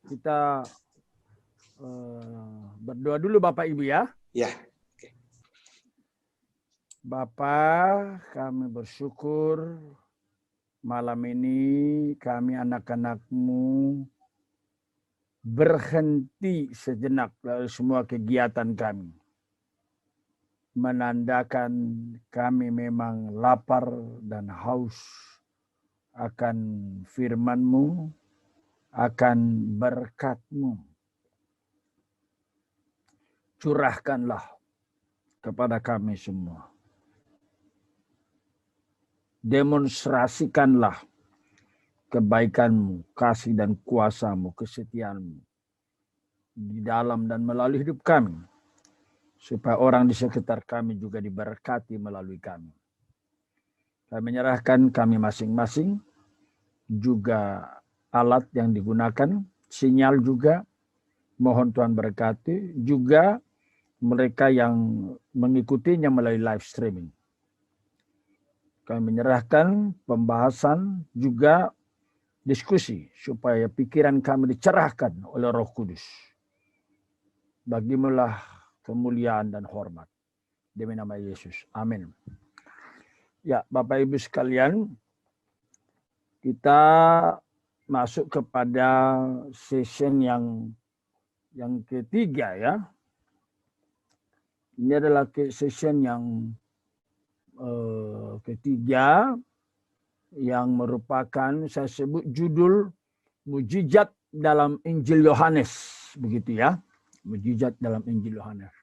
Kita berdoa dulu Bapak Ibu ya. Ya. Bapa, kami bersyukur malam ini kami anak-anak-Mu berhenti sejenak dari semua kegiatan kami. Menandakan kami memang lapar dan haus akan firman-Mu, akan berkat-Mu. Curahkanlah kepada kami semua. Demonstrasikanlah kebaikan-Mu, kasih dan kuasa-Mu, kesetiaan-Mu di dalam dan melalui hidup kami. Supaya orang di sekitar kami juga diberkati melalui kami. Kami menyerahkan kami masing-masing, juga alat yang digunakan, sinyal juga, mohon Tuhan berkati, juga mereka yang mengikutinya melalui live streaming. Kami menyerahkan pembahasan juga diskusi supaya pikiran kami dicerahkan oleh Roh Kudus. Bagimulah kemuliaan dan hormat. Demi nama Yesus. Amin. Ya, Bapak Ibu sekalian, kita masuk kepada session yang ketiga ya. Ini adalah session yang ketiga yang merupakan saya sebut judul mujizat dalam Injil Yohanes, begitu ya. Mujizat dalam Injil Yohanes.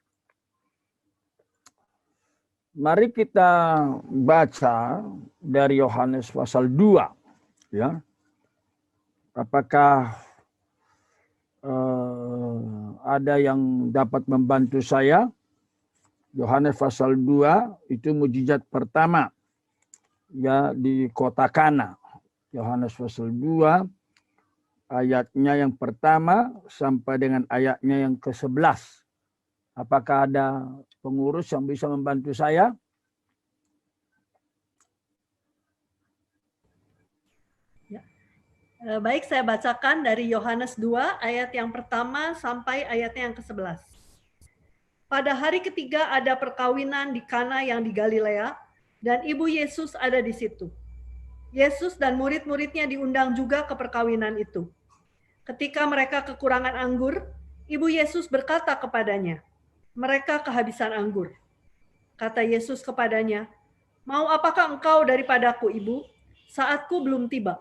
Mari kita baca dari Yohanes pasal 2 ya. Apakah ada yang dapat membantu saya? Yohanes pasal 2 itu mujizat pertama ya di kota Kana. Yohanes pasal 2 ayatnya yang pertama sampai dengan ayatnya yang ke-11. Apakah ada pengurus yang bisa membantu saya? Ya. Baik, saya bacakan dari Yohanes 2 ayat yang pertama sampai ayatnya yang ke-11. Pada hari ketiga ada perkawinan di Kana yang di Galilea, dan ibu Yesus ada di situ. Yesus dan murid-muridnya diundang juga ke perkawinan itu. Ketika mereka kekurangan anggur, ibu Yesus berkata kepadanya, "Mereka kehabisan anggur." Kata Yesus kepadanya, "Mau apakah engkau daripadaku, ibu? Saatku belum tiba."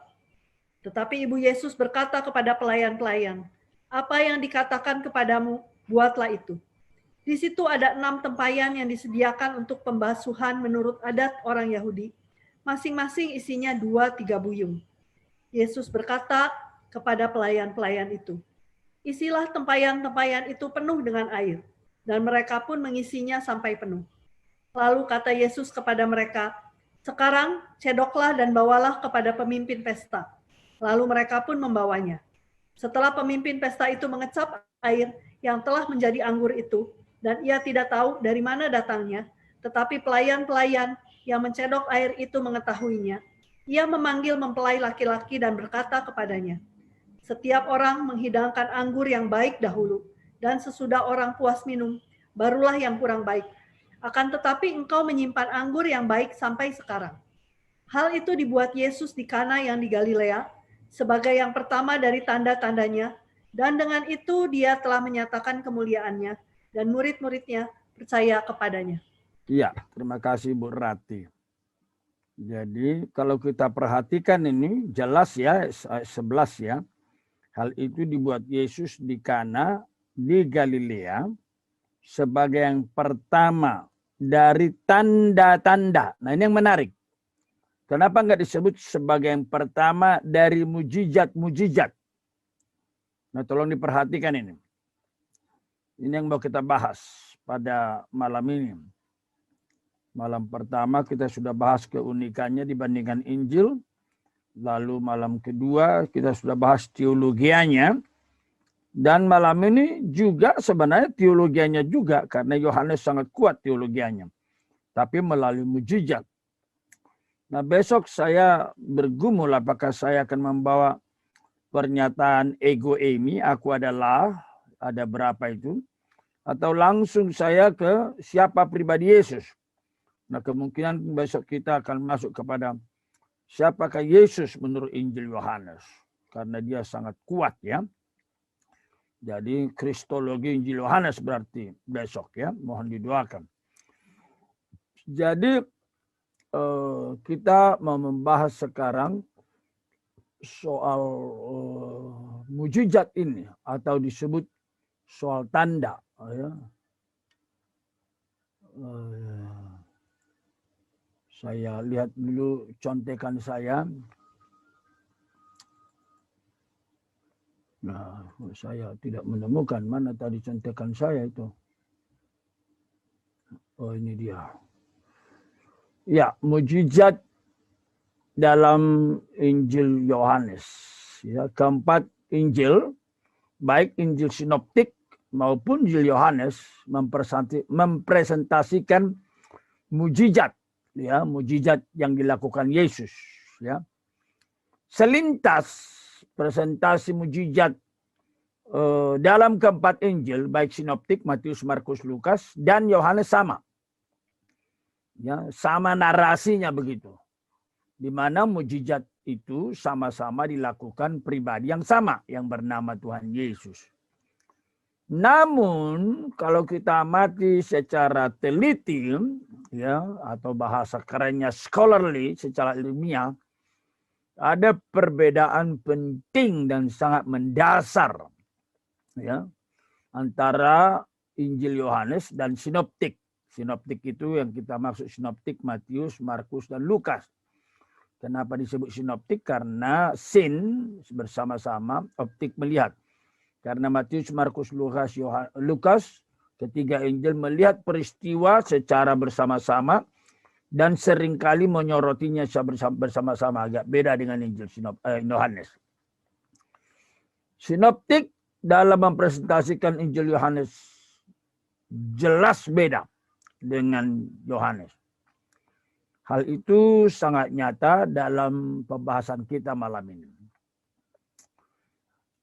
Tetapi ibu Yesus berkata kepada pelayan-pelayan, "Apa yang dikatakan kepadamu, buatlah itu." Di situ ada 6 tempayan yang disediakan untuk pembasuhan menurut adat orang Yahudi. Masing-masing isinya 2-3 buyung. Yesus berkata kepada pelayan-pelayan itu, "Isilah tempayan-tempayan itu penuh dengan air." Dan mereka pun mengisinya sampai penuh. Lalu kata Yesus kepada mereka, "Sekarang cedoklah dan bawalah kepada pemimpin pesta." Lalu mereka pun membawanya. Setelah pemimpin pesta itu mengecap air yang telah menjadi anggur itu, dan ia tidak tahu dari mana datangnya, tetapi pelayan-pelayan yang mencedok air itu mengetahuinya, ia memanggil mempelai laki-laki dan berkata kepadanya, "Setiap orang menghidangkan anggur yang baik dahulu, dan sesudah orang puas minum, barulah yang kurang baik. Akan tetapi engkau menyimpan anggur yang baik sampai sekarang." Hal itu dibuat Yesus di Kana yang di Galilea, sebagai yang pertama dari tanda-tandanya, dan dengan itu dia telah menyatakan kemuliaannya, dan murid-muridnya percaya kepadanya. Iya, terima kasih Bu Rati. Jadi kalau kita perhatikan ini jelas ya, 11 ya. Hal itu dibuat Yesus di Kana di Galilea sebagai yang pertama dari tanda-tanda. Nah ini yang menarik. Kenapa nggak disebut sebagai yang pertama dari mujizat-mujizat? Nah tolong diperhatikan ini. Ini yang mau kita bahas pada malam ini. Malam pertama kita sudah bahas keunikannya dibandingkan Injil. Lalu malam kedua kita sudah bahas teologianya. Dan malam ini juga sebenarnya teologianya juga. Karena Yohanes sangat kuat teologianya. Tapi melalui mujizat. Nah besok saya bergumul apakah saya akan membawa pernyataan ego eimi, aku adalah, ada berapa itu, atau langsung saya ke siapa pribadi Yesus. Nah, kemungkinan besok kita akan masuk kepada siapakah Yesus menurut Injil Yohanes, karena dia sangat kuat ya. Jadi kristologi Injil Yohanes berarti besok ya, mohon didoakan. Jadi kita mau membahas sekarang soal mujizat ini atau disebut soal tanda. Ya. Saya lihat dulu contekan saya. Nah, saya tidak menemukan mana tadi contekan saya itu. Oh, ini dia. Ya, mujizat dalam Injil Yohanes. Ya, keempat Injil, baik Injil Sinoptik maupun Injil Yohanes mempresentasikan mujizat, ya, mujizat yang dilakukan Yesus. Ya, selintas presentasi mujizat dalam keempat Injil, baik Sinoptik, Matius, Markus, Lukas, dan Yohanes sama. Ya, sama narasinya begitu. Di mana mujizat itu sama-sama dilakukan pribadi yang sama, yang bernama Tuhan Yesus. Namun kalau kita amati secara teliti, ya, atau bahasa kerennya scholarly, secara ilmiah, ada perbedaan penting dan sangat mendasar, ya, antara Injil Yohanes dan Sinoptik. Sinoptik itu yang kita maksud Sinoptik, Matius, Markus, dan Lukas. Kenapa disebut Sinoptik? Karena sin bersama-sama, optik melihat. Karena Matius, Markus, Lukas, ketiga Injil melihat peristiwa secara bersama-sama dan seringkali menyorotinya bersama-sama, agak beda dengan Injil Yohanes. Sinoptik dalam mempresentasikan Injil Yohanes jelas beda dengan Yohanes. Hal itu sangat nyata dalam pembahasan kita malam ini.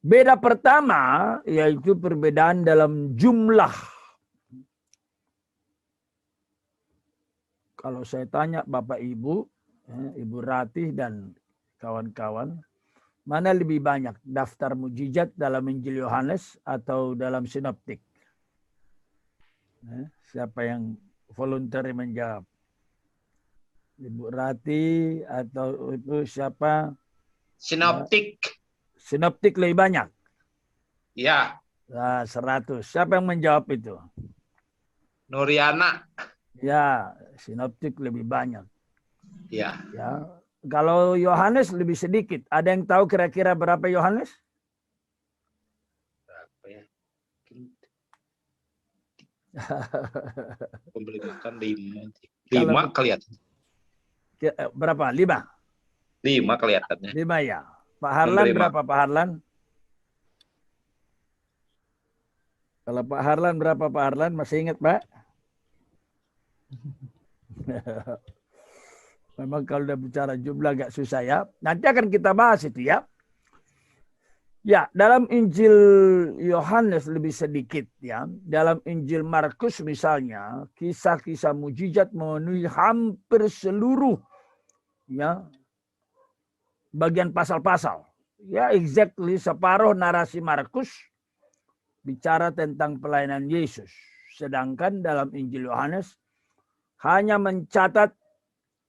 Beda pertama yaitu perbedaan dalam jumlah. Kalau saya tanya Bapak Ibu, Ibu Ratih dan kawan-kawan, mana lebih banyak daftar mujizat dalam Injil Yohanes atau dalam Sinoptik? Siapa yang volunteer menjawab? Ibu Rati atau itu siapa? Sinoptik. Sinoptik lebih banyak? Ya. Nah, 100. Siapa yang menjawab itu? Nuriana. Ya, Sinoptik lebih banyak. Ya. Ya. Kalau Yohanes lebih sedikit. Ada yang tahu kira-kira berapa Yohanes? Berapa ya? Pembeli makan 5 kelihatan. Berapa? 5? 5 kelihatannya. 5 ya. Pak Harlan berapa Pak Harlan? Kalau Pak Harlan berapa Pak Harlan? Masih ingat Pak? Memang kalau udah bicara jumlah agak susah ya. Nanti akan kita bahas itu ya. Ya, dalam Injil Yohanes lebih sedikit ya. Dalam Injil Markus misalnya, kisah-kisah mujizat memenuhi hampir seluruh ya bagian pasal-pasal. Ya, exactly separuh narasi Markus bicara tentang pelayanan Yesus. Sedangkan dalam Injil Yohanes hanya mencatat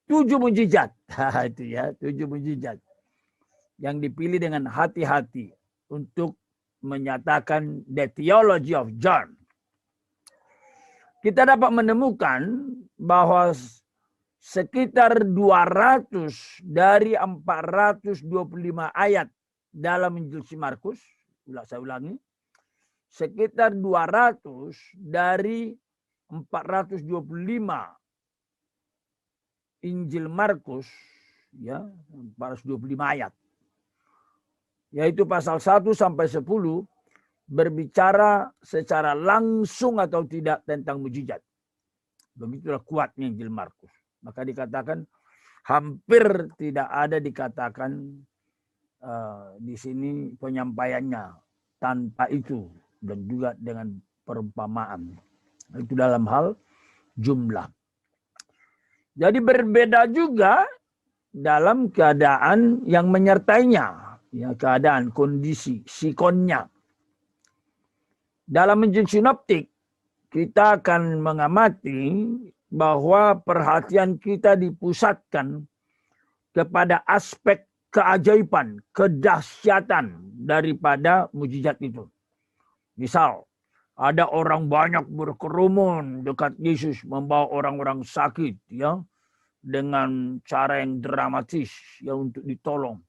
7 mujizat. Itu ya, 7 mujizat. Yang dipilih dengan hati-hati untuk menyatakan the theology of John. Kita dapat menemukan bahwa sekitar 200 dari 425 ayat dalam Injil Markus, saya ulangi, sekitar 200 dari 425 Injil Markus, ya, 425 ayat. Yaitu pasal 1 sampai 10 berbicara secara langsung atau tidak tentang mujizat. Begitulah kuatnya Injil Markus. Maka dikatakan hampir tidak ada dikatakan di sini penyampaiannya tanpa itu dan juga dengan perumpamaan. Itu dalam hal jumlah. Jadi berbeda juga dalam keadaan yang menyertainya, ya, keadaan, kondisi, sikonnya. Dalam Injil Sinoptik, kita akan mengamati bahwa perhatian kita dipusatkan kepada aspek keajaiban, kedahsyatan daripada mujizat itu. Misal, ada orang banyak berkerumun dekat Yesus membawa orang-orang sakit, ya, dengan cara yang dramatis, ya, untuk ditolong.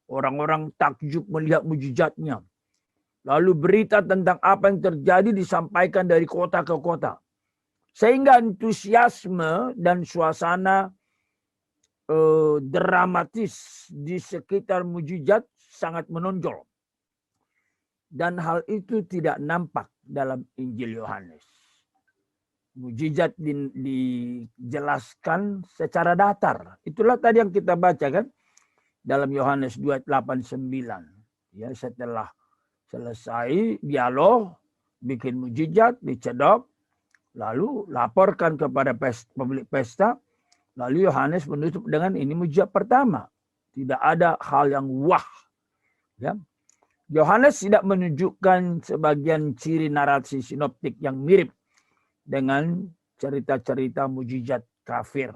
Orang-orang takjub melihat mujizatnya. Lalu berita tentang apa yang terjadi disampaikan dari kota ke kota. Sehingga antusiasme dan suasana dramatis di sekitar mujizat sangat menonjol. Dan hal itu tidak nampak dalam Injil Yohanes. Mujizat dijelaskan secara datar. Itulah tadi yang kita baca kan dalam Yohanes 2:8-9. Ya, setelah selesai dialog, bikin mujizat, dicedok, lalu laporkan kepada pemilik pesta. Lalu Yohanes menutup dengan ini mujizat pertama. Tidak ada hal yang wah. Ya. Yohanes tidak menunjukkan sebagian ciri narasi sinoptik yang mirip dengan cerita-cerita mujizat kafir.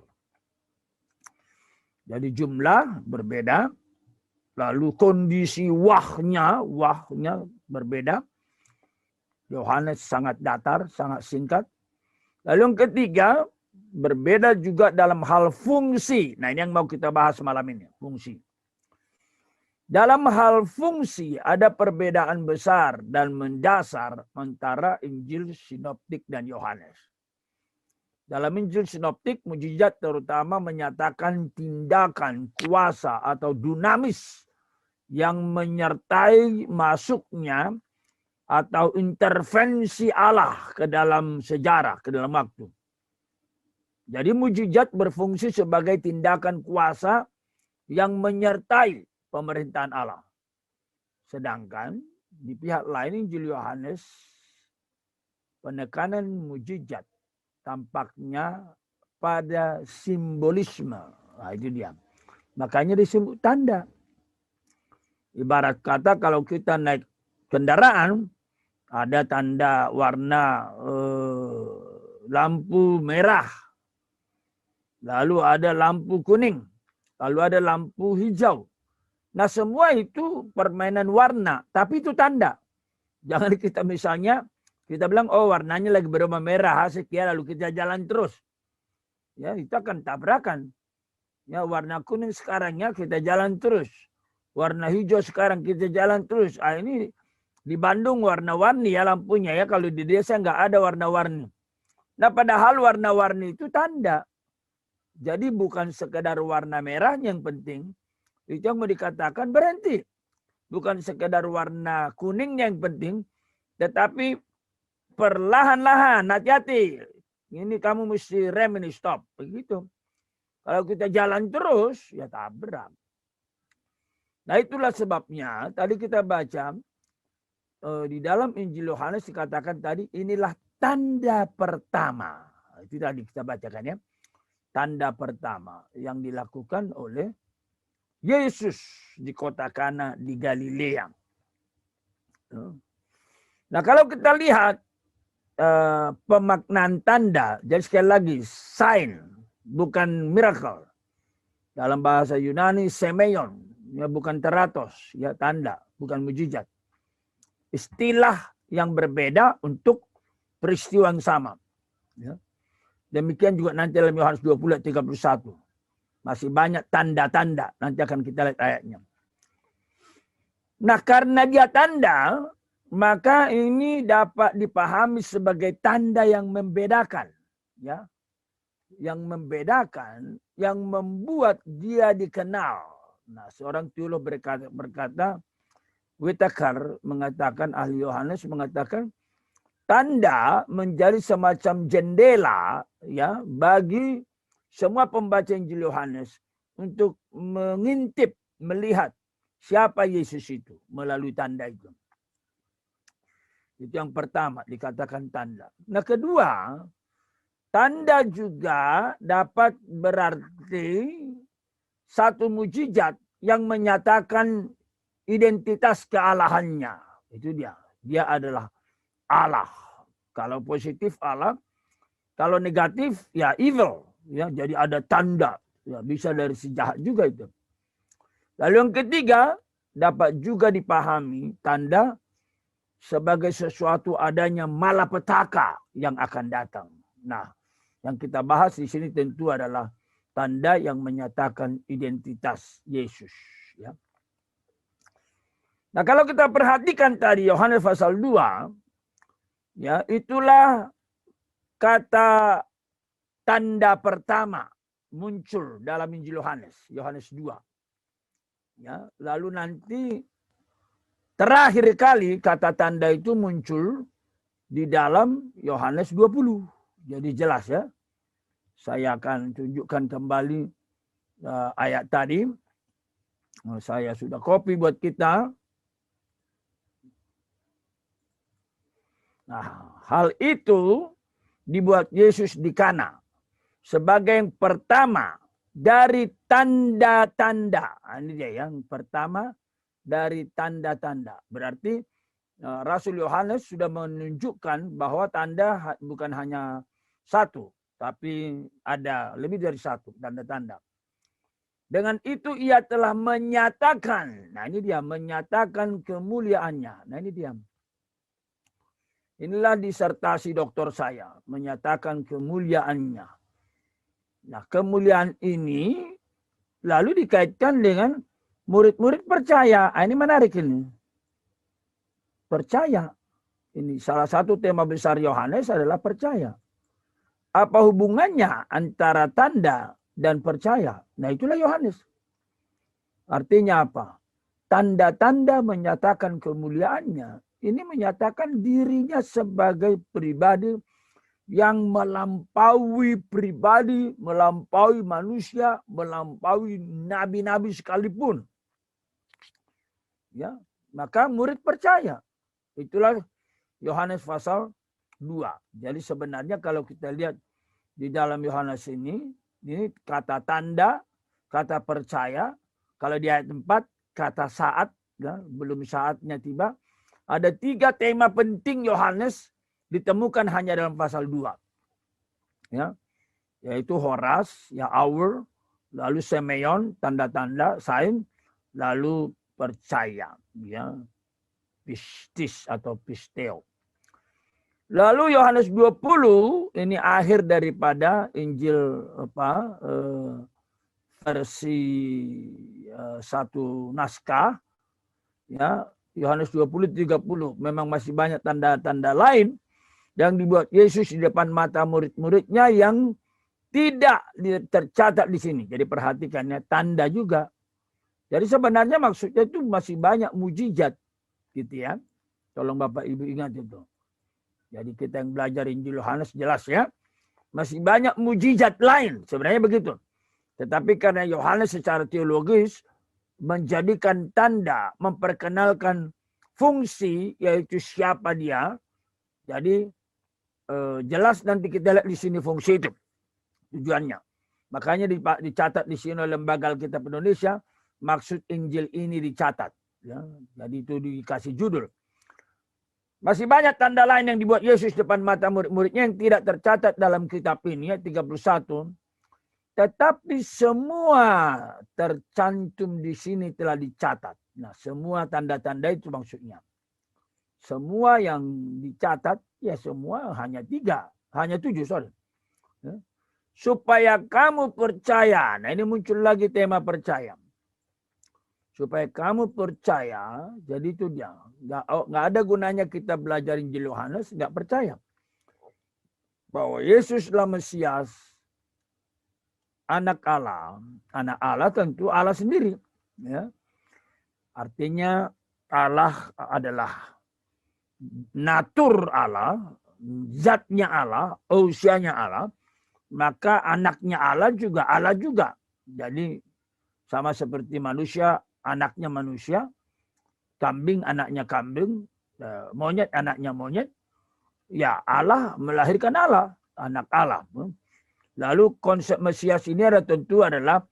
Jadi jumlah berbeda, lalu kondisi wahnya berbeda. Yohanes sangat datar, sangat singkat. Lalu yang ketiga, berbeda juga dalam hal fungsi. Nah, ini yang mau kita bahas malam ini, fungsi. Dalam hal fungsi ada perbedaan besar dan mendasar antara Injil Sinoptik dan Yohanes. Dalam Injil Sinoptik, mujizat terutama menyatakan tindakan kuasa atau dunamis yang menyertai masuknya atau intervensi Allah ke dalam sejarah, ke dalam waktu. Jadi mujizat berfungsi sebagai tindakan kuasa yang menyertai pemerintahan Allah. Sedangkan di pihak lain Injil Yohanes, penekanan mujizat tampaknya pada simbolisme. Nah, itu dia. Makanya disebut tanda. Ibarat kata kalau kita naik kendaraan, ada tanda warna lampu merah. Lalu ada lampu kuning. Lalu ada lampu hijau. Nah, semua itu permainan warna, tapi itu tanda. Jangan kita misalnya, kita bilang, oh warnanya lagi berubah merah, sekian, lalu kita jalan terus. Ya, itu akan tabrakan. Ya, warna kuning sekarangnya kita jalan terus. Warna hijau sekarang kita jalan terus. Ah, ini di Bandung warna-warni ya lampunya ya. Kalau di desa nggak ada warna-warni. Nah, padahal warna-warni itu tanda. Jadi bukan sekedar warna merah yang penting. Itu yang mau dikatakan berhenti. Bukan sekedar warna kuning yang penting. Tetapi perlahan-lahan, hati-hati. Ini kamu mesti rem, ini stop. Begitu. Kalau kita jalan terus, ya tabrak. Nah, itulah sebabnya tadi kita baca di dalam Injil Yohanes dikatakan tadi inilah tanda pertama. Itu tadi kita bacakan ya. Tanda pertama yang dilakukan oleh Yesus di kota Kana di Galilea. Nah, kalau kita lihat pemaknaan tanda, jadi sekali lagi sign bukan miracle. Dalam bahasa Yunani semeion, ya bukan teratos, ya tanda, bukan mujizat. Istilah yang berbeda untuk peristiwa yang sama. Ya. Demikian juga nanti dalam Yohanes 20:31. Masih banyak tanda-tanda. Nanti akan kita lihat ayatnya. Nah, karena dia tanda, maka ini dapat dipahami sebagai tanda yang membedakan. Ya. Yang membedakan, yang membuat dia dikenal. Nah, seorang teolog berkata Whitaker mengatakan, ahli Yohanes mengatakan, tanda menjadi semacam jendela ya bagi semua pembaca Injil Yohanes untuk mengintip, melihat siapa Yesus itu melalui tanda itu. Itu yang pertama dikatakan tanda. Nah kedua, tanda juga dapat berarti satu mujizat yang menyatakan identitas kealahannya. Itu dia. Dia adalah Allah. Kalau positif Allah, kalau negatif ya evil. Ya, jadi ada tanda. Ya, bisa dari si jahat juga itu. Lalu yang ketiga, dapat juga dipahami tanda sebagai sesuatu adanya malapetaka yang akan datang. Nah, yang kita bahas di sini tentu adalah tanda yang menyatakan identitas Yesus. Ya. Nah, kalau kita perhatikan tadi Yohanes pasal 2, ya, itulah kata tanda pertama muncul dalam Injil Yohanes, Yohanes 2. Ya, lalu nanti terakhir kali kata tanda itu muncul di dalam Yohanes 20. Jadi jelas ya. Saya akan tunjukkan kembali ayat tadi. Saya sudah copy buat kita. Nah, hal itu dibuat Yesus di Kana sebagai yang pertama dari tanda-tanda. Ini dia yang pertama dari tanda-tanda. Berarti Rasul Yohanes sudah menunjukkan bahwa tanda bukan hanya satu, tapi ada lebih dari satu tanda-tanda. Dengan itu ia telah menyatakan, nah ini dia, menyatakan kemuliaannya. Nah ini dia. Inilah disertasi doktor saya, menyatakan kemuliaannya. Nah kemuliaan ini lalu dikaitkan dengan murid-murid percaya. Ini menarik ini. Percaya. Ini salah satu tema besar Yohanes adalah percaya. Apa hubungannya antara tanda dan percaya? Nah itulah Yohanes. Artinya apa? Tanda-tanda menyatakan kemuliaannya. Ini menyatakan dirinya sebagai pribadi yang melampaui pribadi, melampaui manusia, melampaui nabi-nabi sekalipun. Ya, maka murid percaya. Itulah Yohanes pasal 2. Jadi sebenarnya kalau kita lihat di dalam Yohanes ini kata tanda, kata percaya. Kalau di ayat 4 kata saat, ya, belum saatnya tiba. Ada 3 tema penting Yohanes ditemukan hanya dalam pasal 2. Ya, yaitu horas, ya hour, lalu semeon, tanda-tanda, sign, lalu percaya, ya, pistis atau pisteo. Lalu Yohanes 20 ini akhir daripada Injil versi satu naskah, ya. Yohanes 20-30 memang masih banyak tanda-tanda lain yang dibuat Yesus di depan mata murid-muridnya yang tidak tercatat di sini. Jadi perhatikannya tanda juga. Jadi sebenarnya maksudnya itu masih banyak mujizat gitu ya. Tolong Bapak Ibu ingat itu. Jadi kita yang belajar Injil Yohanes jelas ya. Masih banyak mujizat lain sebenarnya begitu. Tetapi karena Yohanes secara teologis menjadikan tanda, memperkenalkan fungsi yaitu siapa dia. Jadi jelas nanti kita lihat di sini fungsi itu tujuannya. Makanya dicatat di sini oleh Lembaga Alkitab Indonesia, maksud Injil ini dicatat. Ya, jadi itu dikasih judul. Masih banyak tanda lain yang dibuat Yesus depan mata murid-muridnya yang tidak tercatat dalam kitab ini, ya, 31. Tetapi semua tercantum di sini telah dicatat. Nah, semua tanda-tanda itu maksudnya. Semua yang dicatat, ya semua hanya 3. Hanya 7, sorry. Ya. Supaya kamu percaya. Nah, ini muncul lagi tema percaya. Supaya kamu percaya, jadi itu dia. Nggak ada gunanya kita belajar Injil Yohanes, nggak percaya. Bahwa Yesus adalah Mesias, anak Allah tentu Allah sendiri, ya. Artinya Allah adalah natur Allah, zatnya Allah, usianya Allah, maka anaknya Allah juga. Jadi sama seperti manusia, anaknya manusia, kambing anaknya kambing, monyet anaknya monyet. Ya Allah melahirkan Allah, anak Allah. Lalu konsep Mesias ini tentu adalah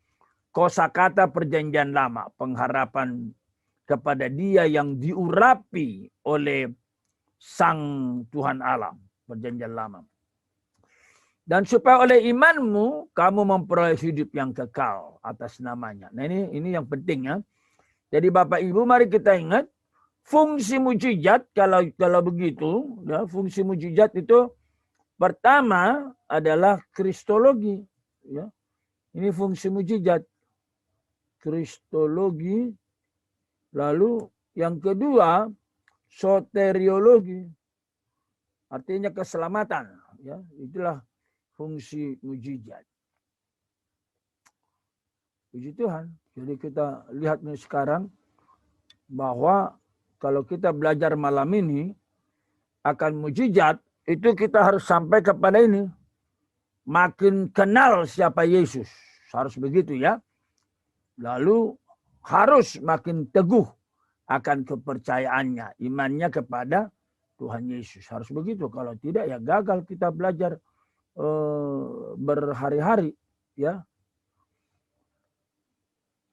kosakata perjanjian lama, pengharapan kepada dia yang diurapi oleh Sang Tuhan Allah, perjanjian lama. Dan supaya oleh imanmu kamu memperoleh hidup yang kekal atas namanya. Nah ini yang penting ya. Jadi Bapak Ibu mari kita ingat fungsi mujizat kalau begitu ya, fungsi mujizat itu pertama adalah kristologi ya. Ini fungsi mujizat kristologi. Lalu yang kedua soteriologi. Artinya keselamatan ya. Itulah fungsi mujizat. Puji Tuhan. Jadi kita lihat nih sekarang bahwa kalau kita belajar malam ini akan mujizat, itu kita harus sampai kepada ini. Makin kenal siapa Yesus. Harus begitu ya. Lalu harus makin teguh akan kepercayaannya, imannya kepada Tuhan Yesus. Harus begitu. Kalau tidak ya gagal kita belajar berhari-hari ya.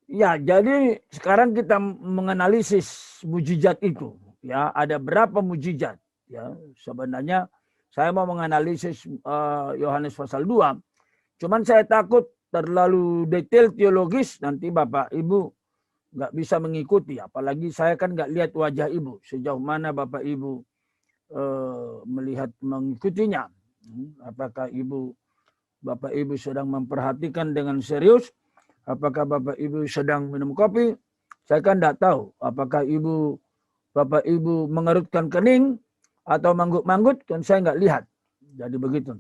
Ya, jadi sekarang kita menganalisis mujizat itu ya. Ada berapa mujizat ya? Sebenarnya saya mau menganalisis Yohanes pasal 2. Cuman saya takut terlalu detail teologis nanti Bapak Ibu nggak bisa mengikuti. Apalagi saya kan nggak lihat wajah Ibu sejauh mana Bapak Ibu melihat mengikutinya. Apakah Bapak Ibu sedang memperhatikan dengan serius? Apakah Bapak Ibu sedang minum kopi? Saya kan tidak tahu. Apakah Bapak Ibu mengerutkan kening atau manggut-manggut? Kan saya nggak lihat. Jadi begitu.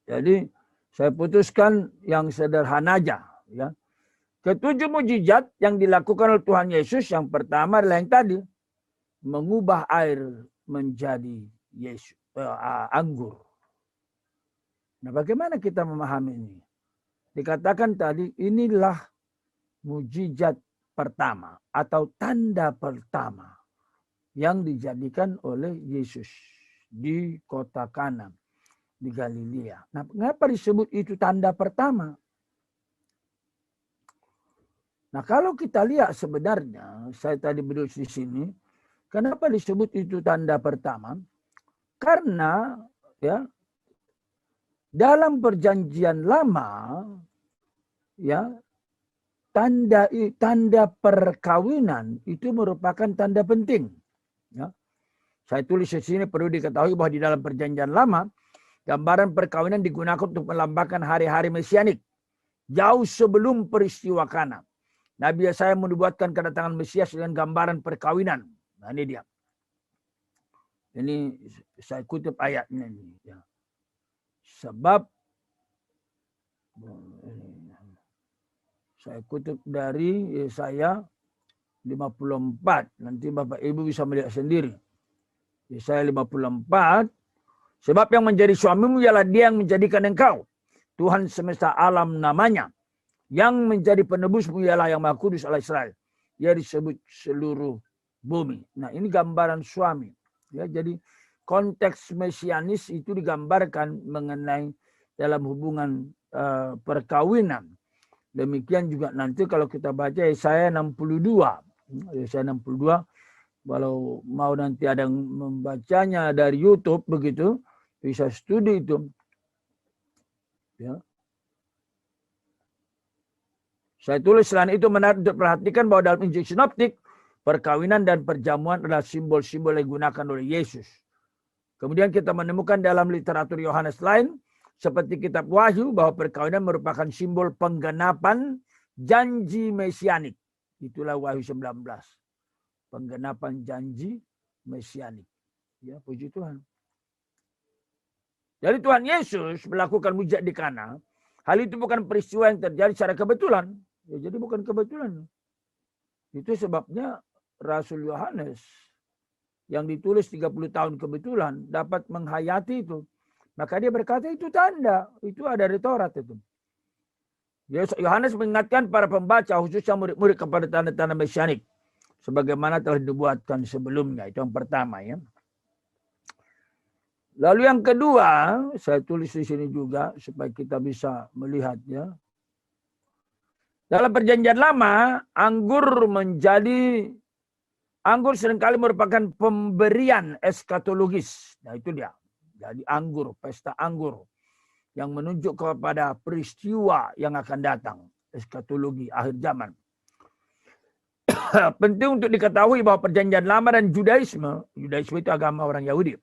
Jadi saya putuskan yang sederhana aja. Ya. Ketujuh mujizat yang dilakukan oleh Tuhan Yesus. Yang pertama adalah yang tadi. Mengubah air menjadi anggur. Nah, bagaimana kita memahami ini? Dikatakan tadi, inilah mujizat pertama atau tanda pertama yang dijadikan oleh Yesus di kota Kana di Galilea. Nah, mengapa disebut itu tanda pertama? Nah, kalau kita lihat sebenarnya, saya tadi berdiri di sini, kenapa disebut itu tanda pertama? Karena ya, dalam perjanjian lama ya tanda perkawinan itu merupakan tanda penting ya. Saya tulis di sini perlu diketahui bahwa di dalam perjanjian lama gambaran perkawinan digunakan untuk melambangkan hari-hari mesianik jauh sebelum peristiwa Kana. Nabi Yesaya menubuatkan kedatangan Mesias dengan gambaran perkawinan. Nah, ini dia. Ini saya kutip ayatnya ini ya. Sebab saya kutip dari Yesaya 54. Nanti Bapak Ibu bisa melihat sendiri. Yesaya 54. Sebab yang menjadi suamimu ialah dia yang menjadikan engkau. Tuhan semesta alam namanya. Yang menjadi penebusmu ialah yang Maha Kudus Allah Israel. Dia disebut seluruh bumi. Nah, ini gambaran suami. Ya, jadi konteks mesianis itu digambarkan mengenai dalam hubungan perkawinan. Demikian juga nanti kalau kita baca Yesaya 62. Yesaya 62. Kalau mau nanti ada yang membacanya dari YouTube begitu, bisa studi itu. Ya. Saya tulis selain itu menarik untuk perhatikan bahwa dalam Injil Sinoptik, perkawinan dan perjamuan adalah simbol-simbol yang digunakan oleh Yesus. Kemudian kita menemukan dalam literatur Yohanes lain, seperti kitab Wahyu, bahwa perkawinan merupakan simbol penggenapan janji mesianik. Itulah Wahyu 19. Penggenapan janji mesianik. Ya, puji Tuhan. Jadi Tuhan Yesus melakukan mujizat di Kana. Hal itu bukan peristiwa yang terjadi secara kebetulan. Ya, jadi bukan kebetulan. Itu sebabnya Rasul Yohanes yang ditulis 30 tahun kebetulan dapat menghayati itu. Maka dia berkata itu tanda. Itu ada di Taurat itu. Yohanes mengingatkan para pembaca, khususnya murid-murid, kepada tanda-tanda mesianik, sebagaimana telah dibuatkan sebelumnya. Itu yang pertama ya. Lalu yang kedua, saya tulis di sini juga supaya kita bisa melihatnya. Dalam perjanjian lama, anggur seringkali merupakan pemberian eskatologis. Nah itu dia. Jadi anggur, pesta anggur, yang menunjuk kepada peristiwa yang akan datang. Eskatologi akhir zaman. Penting untuk diketahui bahwa perjanjian lama dan Judaisme itu agama orang Yahudi,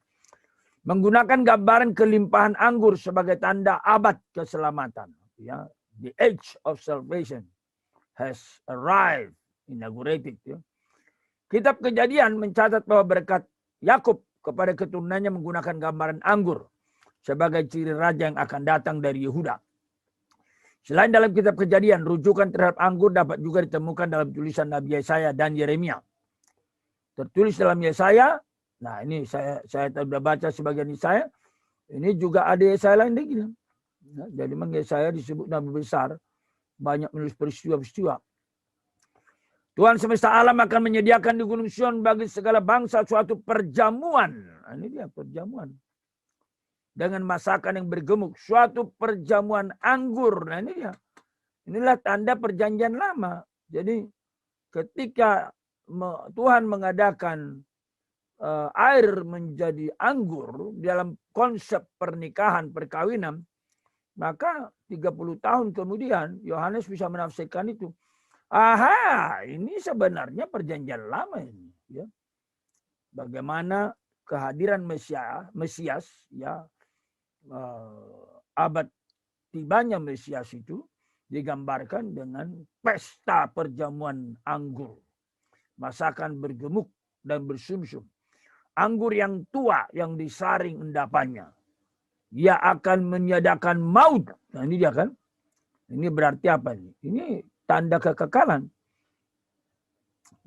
menggunakan gambaran kelimpahan anggur sebagai tanda abad keselamatan. Ya, the age of salvation has arrived, inaugurated. Ya. Kitab Kejadian mencatat bahwa berkat Yakub kepada keturunannya menggunakan gambaran anggur sebagai ciri raja yang akan datang dari Yehuda. Selain dalam kitab Kejadian, rujukan terhadap anggur dapat juga ditemukan dalam tulisan Nabi Yesaya dan Yeremia. Tertulis dalam Yesaya, nah ini saya sudah baca sebagian Yesaya, ini juga ada Yesaya lain lagi. Nah, jadi memang Yesaya disebut Nabi besar, banyak menulis peristiwa-peristiwa. Tuhan semesta alam akan menyediakan di Gunung Sion bagi segala bangsa suatu perjamuan. Nah, ini dia perjamuan. Dengan masakan yang bergemuk, suatu perjamuan anggur. Nah ini dia. Inilah tanda perjanjian lama. Jadi ketika Tuhan mengadakan air menjadi anggur dalam konsep pernikahan, perkawinan, maka 30 tahun kemudian Yohanes bisa menafsirkan itu. Aha, ini sebenarnya perjanjian lama ini. Ya. Bagaimana kehadiran Mesias, ya, abad tibanya Mesias itu digambarkan dengan pesta perjamuan anggur. Masakan bergemuk dan bersumsum. Anggur yang tua yang disaring endapannya. Dia akan menyediakan maut. Nah ini dia kan. Ini berarti apa nih? Ini tanda kekekalan.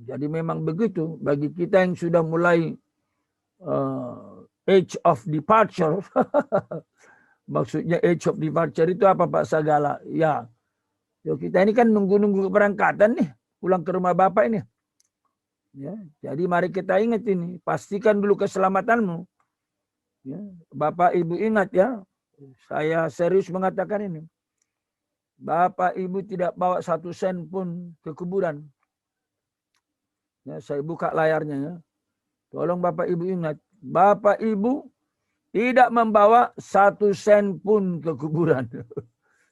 Jadi memang begitu. Bagi kita yang sudah mulai age of departure. Maksudnya age of departure itu apa Pak Sagala? Ya, kita ini kan nunggu-nunggu keberangkatan nih. Pulang ke rumah Bapak ini. Ya, jadi mari kita ingat ini. Pastikan dulu keselamatanmu. Ya, Bapak Ibu ingat ya. Saya serius mengatakan ini. Bapak Ibu tidak bawa 1 sen pun ke kuburan. Ya, saya buka layarnya ya. Tolong Bapak Ibu ingat. Bapak Ibu tidak membawa 1 sen pun ke kuburan.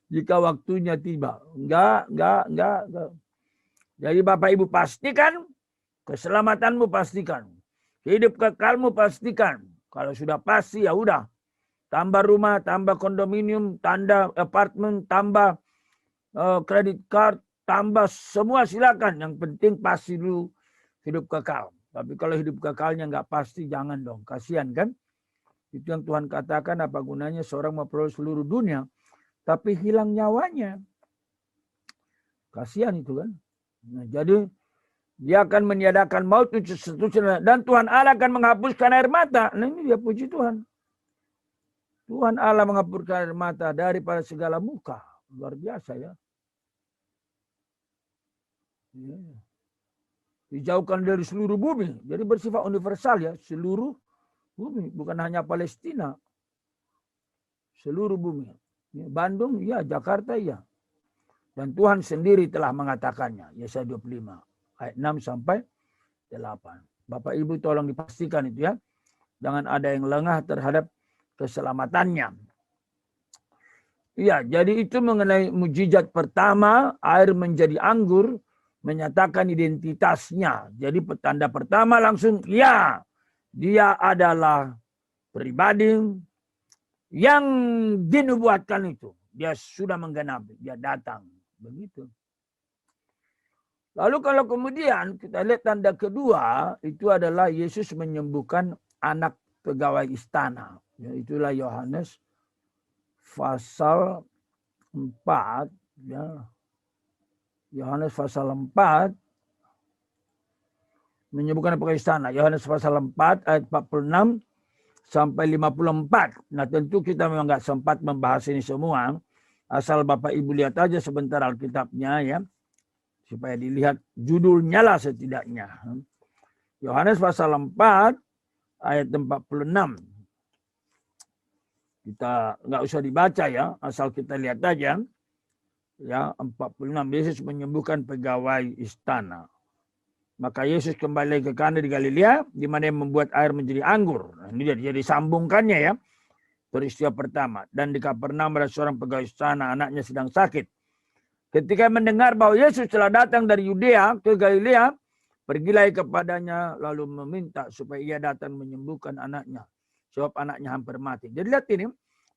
Jika waktunya tiba. Enggak. Jadi Bapak Ibu pastikan. Keselamatanmu pastikan. Hidup kekalmu pastikan. Kalau sudah pasti ya udah. Tambah rumah, tambah kondominium, tambah apartemen, tambah kredit card, tambah semua silakan. Yang penting pasti dulu hidup kekal. Tapi kalau hidup kekalnya nggak pasti, jangan dong. Kasihan kan? Itu yang Tuhan katakan, apa gunanya seorang memperoleh seluruh dunia, tapi hilang nyawanya. Kasihan itu kan. Nah, jadi dia akan meniadakan maut dan Tuhan Allah akan menghapuskan air mata. Nah ini dia puji Tuhan. Tuhan Allah menghapuskan air mata daripada segala muka. Luar biasa ya. Dijauhkan dari seluruh bumi. Jadi bersifat universal ya. Seluruh bumi. Bukan hanya Palestina. Seluruh bumi. Bandung ya, Jakarta ya. Dan Tuhan sendiri telah mengatakannya. Yesaya 25. Ayat 6 sampai 8. Bapak Ibu tolong dipastikan itu ya. Jangan ada yang lengah terhadap keselamatannya. Iya, jadi itu mengenai mujizat pertama, air menjadi anggur, menyatakan identitasnya. Jadi tanda pertama langsung, ya, dia adalah pribadi yang dinubuatkan itu. Dia sudah menggenapi, dia datang. Begitu. Lalu kalau kemudian kita lihat tanda kedua, itu adalah Yesus menyembuhkan anak pegawai istana. Ya, itulah Yohanes pasal 4. Ya. Yohanes pasal 4 menyebutkan pegawai istana. Yohanes pasal 4 ayat 46 sampai 54. Nah tentu kita memang nggak sempat membahas ini semua. Asal Bapak Ibu lihat aja sebentar Alkitabnya ya. Supaya dilihat judulnya lah setidaknya. Yohanes pasal 4 ayat 46. Kita nggak usah dibaca ya, asal kita lihat aja. Ya, 46. Yesus menyembuhkan pegawai istana. Maka Yesus kembali ke Kana di Galilea, di mana yang membuat air menjadi anggur. Nah, ini jadi sambungkannya ya. Peristiwa pertama. Dan di Kapernaum ada seorang pegawai istana, anaknya sedang sakit. Ketika mendengar bahwa Yesus telah datang dari Yudea ke Galilea, pergilah kepadanya lalu meminta supaya ia datang menyembuhkan anaknya. Sebab anaknya hampir mati. Jadi lihat ini,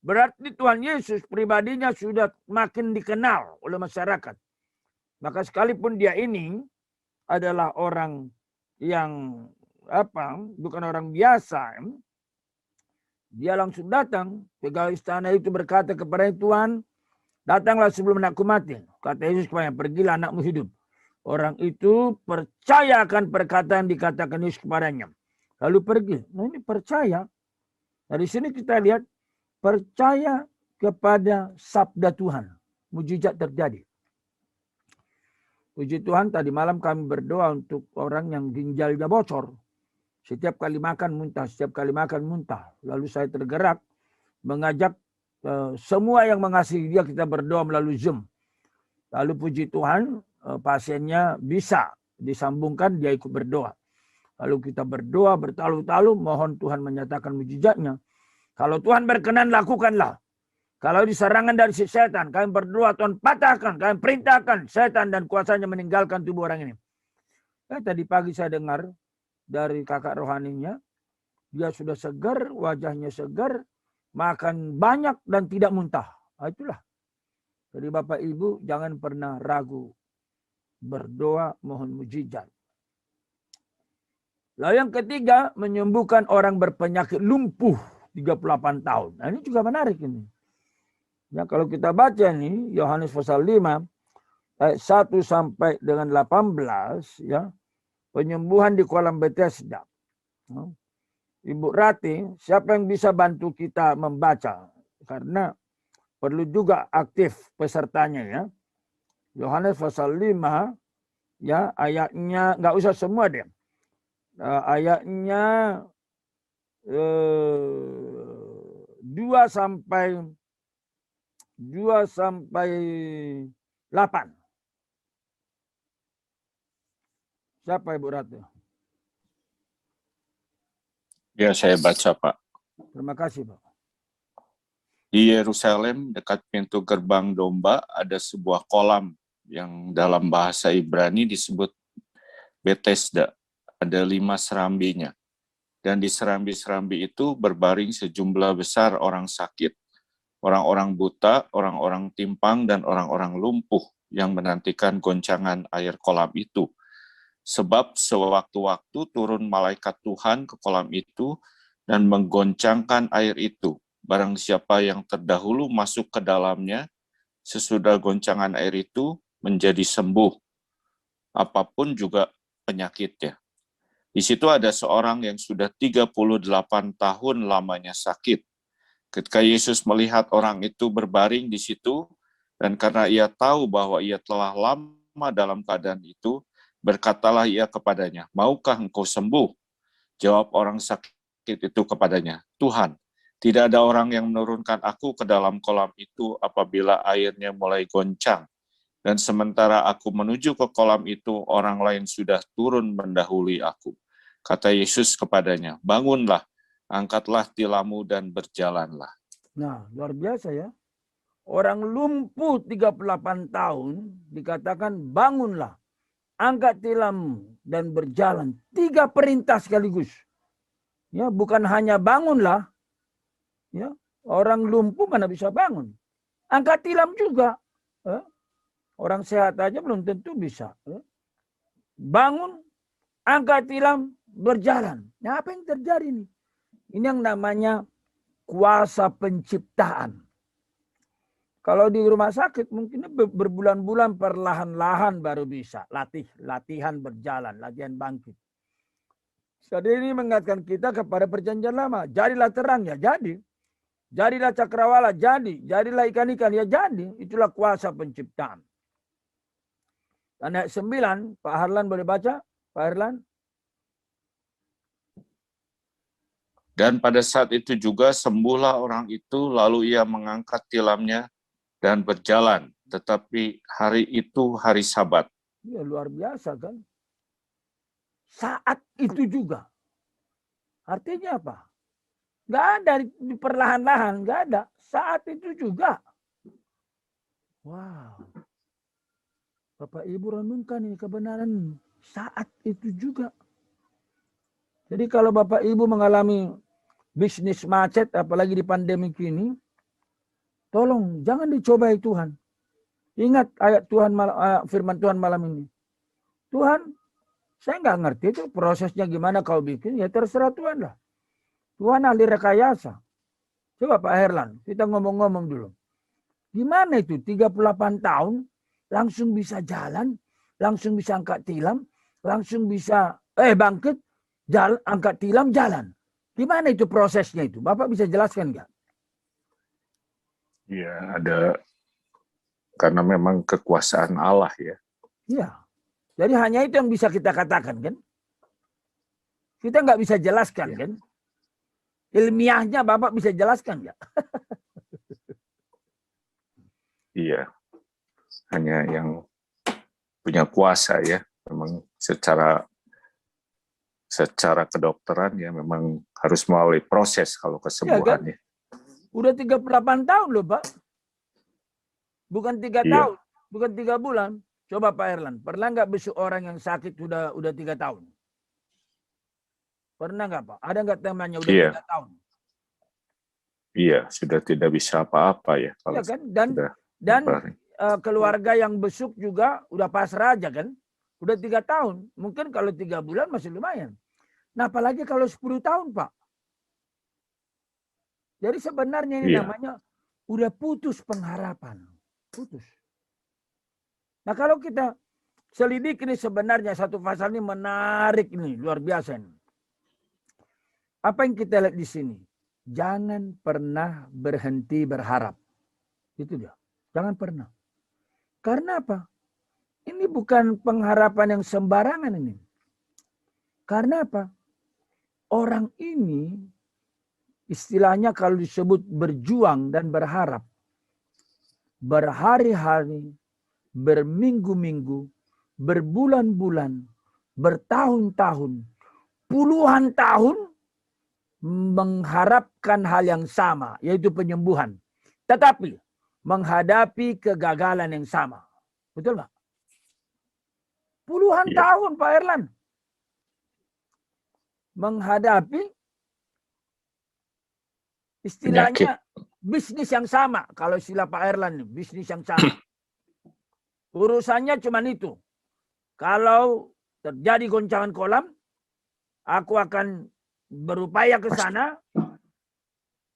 berarti Tuhan Yesus pribadinya sudah makin dikenal oleh masyarakat. Maka sekalipun dia ini adalah orang yang bukan orang biasa, dia langsung datang. Pegawai istana itu berkata kepada Tuhan, datanglah sebelum anakku mati. Kata Yesus kepadanya, pergilah, anakmu hidup. Orang itu percaya akan perkataan dikatakan Yesus kepadanya. Lalu pergi. Nah ini percaya. Dari sini kita lihat percaya kepada sabda Tuhan. Mujizat terjadi. Puji Tuhan, tadi malam kami berdoa untuk orang yang ginjalnya bocor. Setiap kali makan muntah, setiap kali makan muntah. Lalu saya tergerak mengajak semua yang mengasihi dia, kita berdoa melalui Zoom. Lalu puji Tuhan, pasiennya bisa disambungkan, dia ikut berdoa. Lalu kita berdoa bertalu-talu, mohon Tuhan menyatakan mujizatnya. Kalau Tuhan berkenan, lakukanlah. Kalau diserangan dari si setan, kami berdoa Tuhan patahkan, kami perintahkan setan dan kuasanya meninggalkan tubuh orang ini. Tadi pagi saya dengar dari kakak rohaninya, dia sudah segar, wajahnya segar, makan banyak dan tidak muntah. Nah, itulah. Jadi Bapak Ibu jangan pernah ragu berdoa mohon mujizat. Lalu yang ketiga, menyembuhkan orang berpenyakit lumpuh 38 tahun. Nah, ini juga menarik ini. Ya, kalau kita baca nih Yohanes pasal 5 ayat 1 sampai dengan 18 ya, penyembuhan di kolam Bethesda. Ibu Rati, siapa yang bisa bantu kita membaca? Karena perlu juga aktif pesertanya ya. Yohanes pasal 5 ya, ayatnya nggak usah semua deh. Ayatnya 2 sampai 8. Siapa Ibu Ratu? Ya, saya baca, Pak. Terima kasih, Pak. Di Yerusalem, dekat pintu gerbang domba, ada sebuah kolam yang dalam bahasa Ibrani disebut Bethesda. Ada 5 serambinya. Dan di serambi-serambi itu berbaring sejumlah besar orang sakit, orang-orang buta, orang-orang timpang, dan orang-orang lumpuh yang menantikan goncangan air kolam itu. Sebab sewaktu-waktu turun malaikat Tuhan ke kolam itu dan menggoncangkan air itu. Barang siapa yang terdahulu masuk ke dalamnya, sesudah goncangan air itu menjadi sembuh, apapun juga penyakitnya. Di situ ada seorang yang sudah 38 tahun lamanya sakit. Ketika Yesus melihat orang itu berbaring di situ, dan karena ia tahu bahwa ia telah lama dalam keadaan itu, berkatalah ia kepadanya, maukah engkau sembuh? Jawab orang sakit itu kepadanya, Tuhan, tidak ada orang yang menurunkan aku ke dalam kolam itu apabila airnya mulai goncang. Dan sementara aku menuju ke kolam itu, orang lain sudah turun mendahului aku. Kata Yesus kepadanya, bangunlah, angkatlah tilammu dan berjalanlah. Nah, luar biasa ya. Orang lumpuh 38 tahun dikatakan bangunlah, angkat tilammu dan berjalan. 3 perintah sekaligus. Ya, bukan hanya bangunlah. Ya, orang lumpuh mana bisa bangun. Angkat tilam juga. Orang sehat aja belum tentu bisa. Bangun, angkat tilam, berjalan. Nah, apa yang terjadi nih? Ini yang namanya kuasa penciptaan. Kalau di rumah sakit mungkin berbulan-bulan perlahan-lahan baru bisa. Latihan berjalan, latihan bangkit. Jadi ini mengingatkan kita kepada perjanjian lama. Jadilah terang ya, jadi. Jadilah cakrawala, jadilah ikan-ikan, ya jadi. Itulah kuasa penciptaan. Dan ayat 9, Pak Harlan boleh baca? Pak Harlan? Dan pada saat itu juga sembuhlah orang itu, lalu ia mengangkat tilamnya dan berjalan. Tetapi hari itu hari Sabat. Ya luar biasa kan. Saat itu juga. Artinya apa? Nggak ada di perlahan-lahan, nggak ada. Saat itu juga. Wow. Bapak Ibu renungkan ini kebenaran saat itu juga. Jadi kalau Bapak Ibu mengalami bisnis macet, apalagi di pandemi ini, tolong jangan dicobai Tuhan. Ingat ayat Tuhan, firman Tuhan malam ini. Tuhan, saya nggak ngerti itu prosesnya gimana kau bikin, ya terserah Tuhan lah. Tuhan ahli rekayasa. Coba Pak Herlan, kita ngomong-ngomong dulu. Gimana itu 38 tahun langsung bisa jalan, langsung bisa angkat tilam, langsung bisa bangkit, jalan, angkat tilam, jalan. Gimana itu prosesnya itu? Bapak bisa jelaskan nggak? Ya, ada karena memang kekuasaan Allah ya. Iya. Jadi hanya itu yang bisa kita katakan kan? Kita nggak bisa jelaskan kan? Ilmiahnya Bapak bisa jelaskan nggak? Iya. Hanya yang punya kuasa ya. Memang secara kedokteran ya memang harus melalui proses kalau kesembuhannya. Ya, kan? Udah 38 tahun loh Pak. Bukan 3 tahun, bukan 3 bulan. Coba Pak Erlan, pernah nggak besok orang yang sakit udah 3 tahun? Pernah nggak Pak? Ada nggak temannya udah 3 tahun? Iya, sudah tidak bisa apa-apa ya. Kalau ya kan? Dan keluarga yang besuk juga udah pasrah aja kan? Udah 3 tahun. Mungkin kalau 3 bulan masih lumayan. Nah apalagi kalau 10 tahun Pak. Jadi sebenarnya ini namanya udah putus pengharapan. Putus. Nah kalau kita selidiki ini sebenarnya satu pasal ini menarik ini. Luar biasa ini. Apa yang kita lihat di sini? Jangan pernah berhenti berharap. Itu dia. Jangan pernah. Karena apa? Ini bukan pengharapan yang sembarangan ini. Karena apa? Orang ini istilahnya kalau disebut berjuang dan berharap. Berhari-hari, berminggu-minggu, berbulan-bulan, bertahun-tahun, puluhan tahun mengharapkan hal yang sama, yaitu penyembuhan. Tetapi menghadapi kegagalan yang sama. Betul nggak? Puluhan tahun Pak Erlan. Menghadapi istilahnya bisnis yang sama. Kalau istilah Pak Erlan, bisnis yang sama. Urusannya cuma itu. Kalau terjadi goncangan kolam, aku akan berupaya ke sana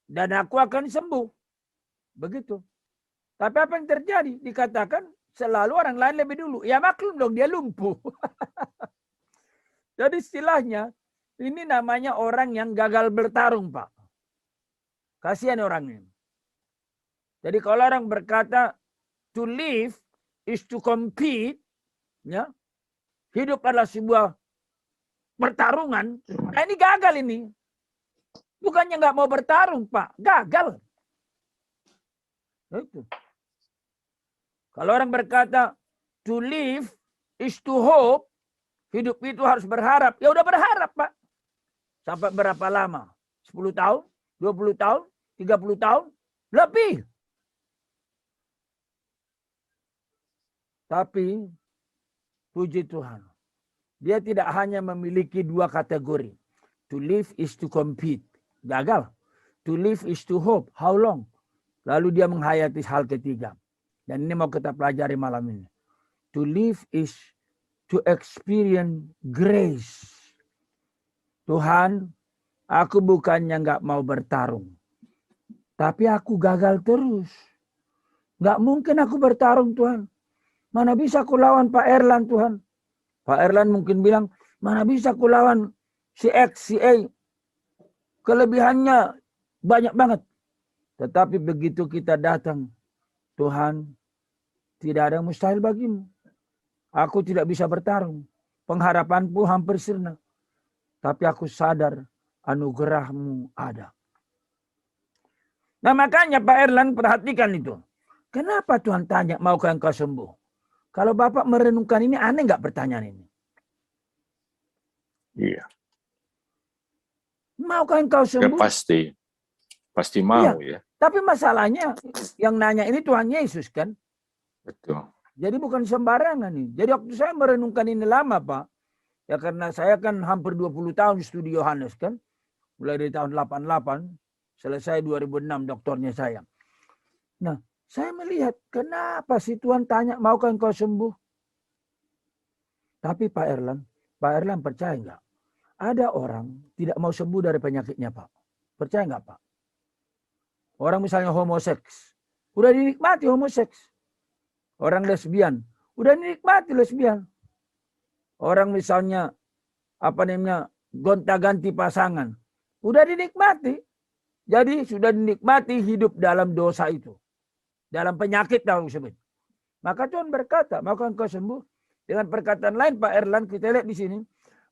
dan aku akan sembuh. Begitu. Tapi apa yang terjadi? Dikatakan selalu orang lain lebih dulu. Ya maklum dong, dia lumpuh. Jadi istilahnya, ini namanya orang yang gagal bertarung, Pak. Kasihan orang ini. Jadi kalau orang berkata, to live is to compete, ya, hidup adalah sebuah pertarungan. Nah ini gagal ini. Bukannya nggak mau bertarung, Pak. Gagal. Itu. Kalau orang berkata, to live is to hope, hidup itu harus berharap. Ya udah berharap, Pak. Sampai berapa lama? 10 tahun? 20 tahun? 30 tahun? Lebih. Tapi, puji Tuhan. Dia tidak hanya memiliki 2 kategori. To live is to compete. Gagal. To live is to hope. How long? Lalu dia menghayati hal ketiga. Dan ini mau kita pelajari malam ini. To live is to experience grace. Tuhan, aku bukannya nggak mau bertarung. Tapi aku gagal terus. Nggak mungkin aku bertarung Tuhan. Mana bisa aku lawan Pak Erlan Tuhan. Pak Erlan mungkin bilang, mana bisa aku lawan si X, si A. Kelebihannya banyak banget. Tetapi begitu kita datang, Tuhan, tidak ada yang mustahil bagimu. Aku tidak bisa bertarung. Pengharapanku hampir sirna. Tapi aku sadar anugerahmu ada. Nah makanya Pak Erlan perhatikan itu. Kenapa Tuhan tanya, maukah engkau sembuh? Kalau Bapak merenungkan ini, aneh nggak pertanyaan ini? Iya. Maukah engkau Ya sembuh? pasti mau ya. Tapi masalahnya yang nanya ini Tuhan Yesus kan? Betul. Jadi bukan sembarangan nih. Jadi waktu saya merenungkan ini lama Pak. Ya karena saya kan hampir 20 tahun studi Yohanes kan. Mulai dari tahun 88. Selesai 2006 doktornya saya. Nah saya melihat kenapa sih Tuhan tanya maukah engkau sembuh? Tapi Pak Erlan percaya enggak? Ada orang tidak mau sembuh dari penyakitnya Pak. Percaya enggak Pak? Orang misalnya homoseks. Udah dinikmati homoseks. Orang lesbian. Udah dinikmati lesbian. Orang misalnya gonta-ganti pasangan. Udah dinikmati. Jadi sudah dinikmati hidup dalam dosa itu. Dalam penyakit tahu sebut. Maka Tuhan berkata, maukah engkau sembuh? Dengan perkataan lain Pak Erlan kita lihat di sini.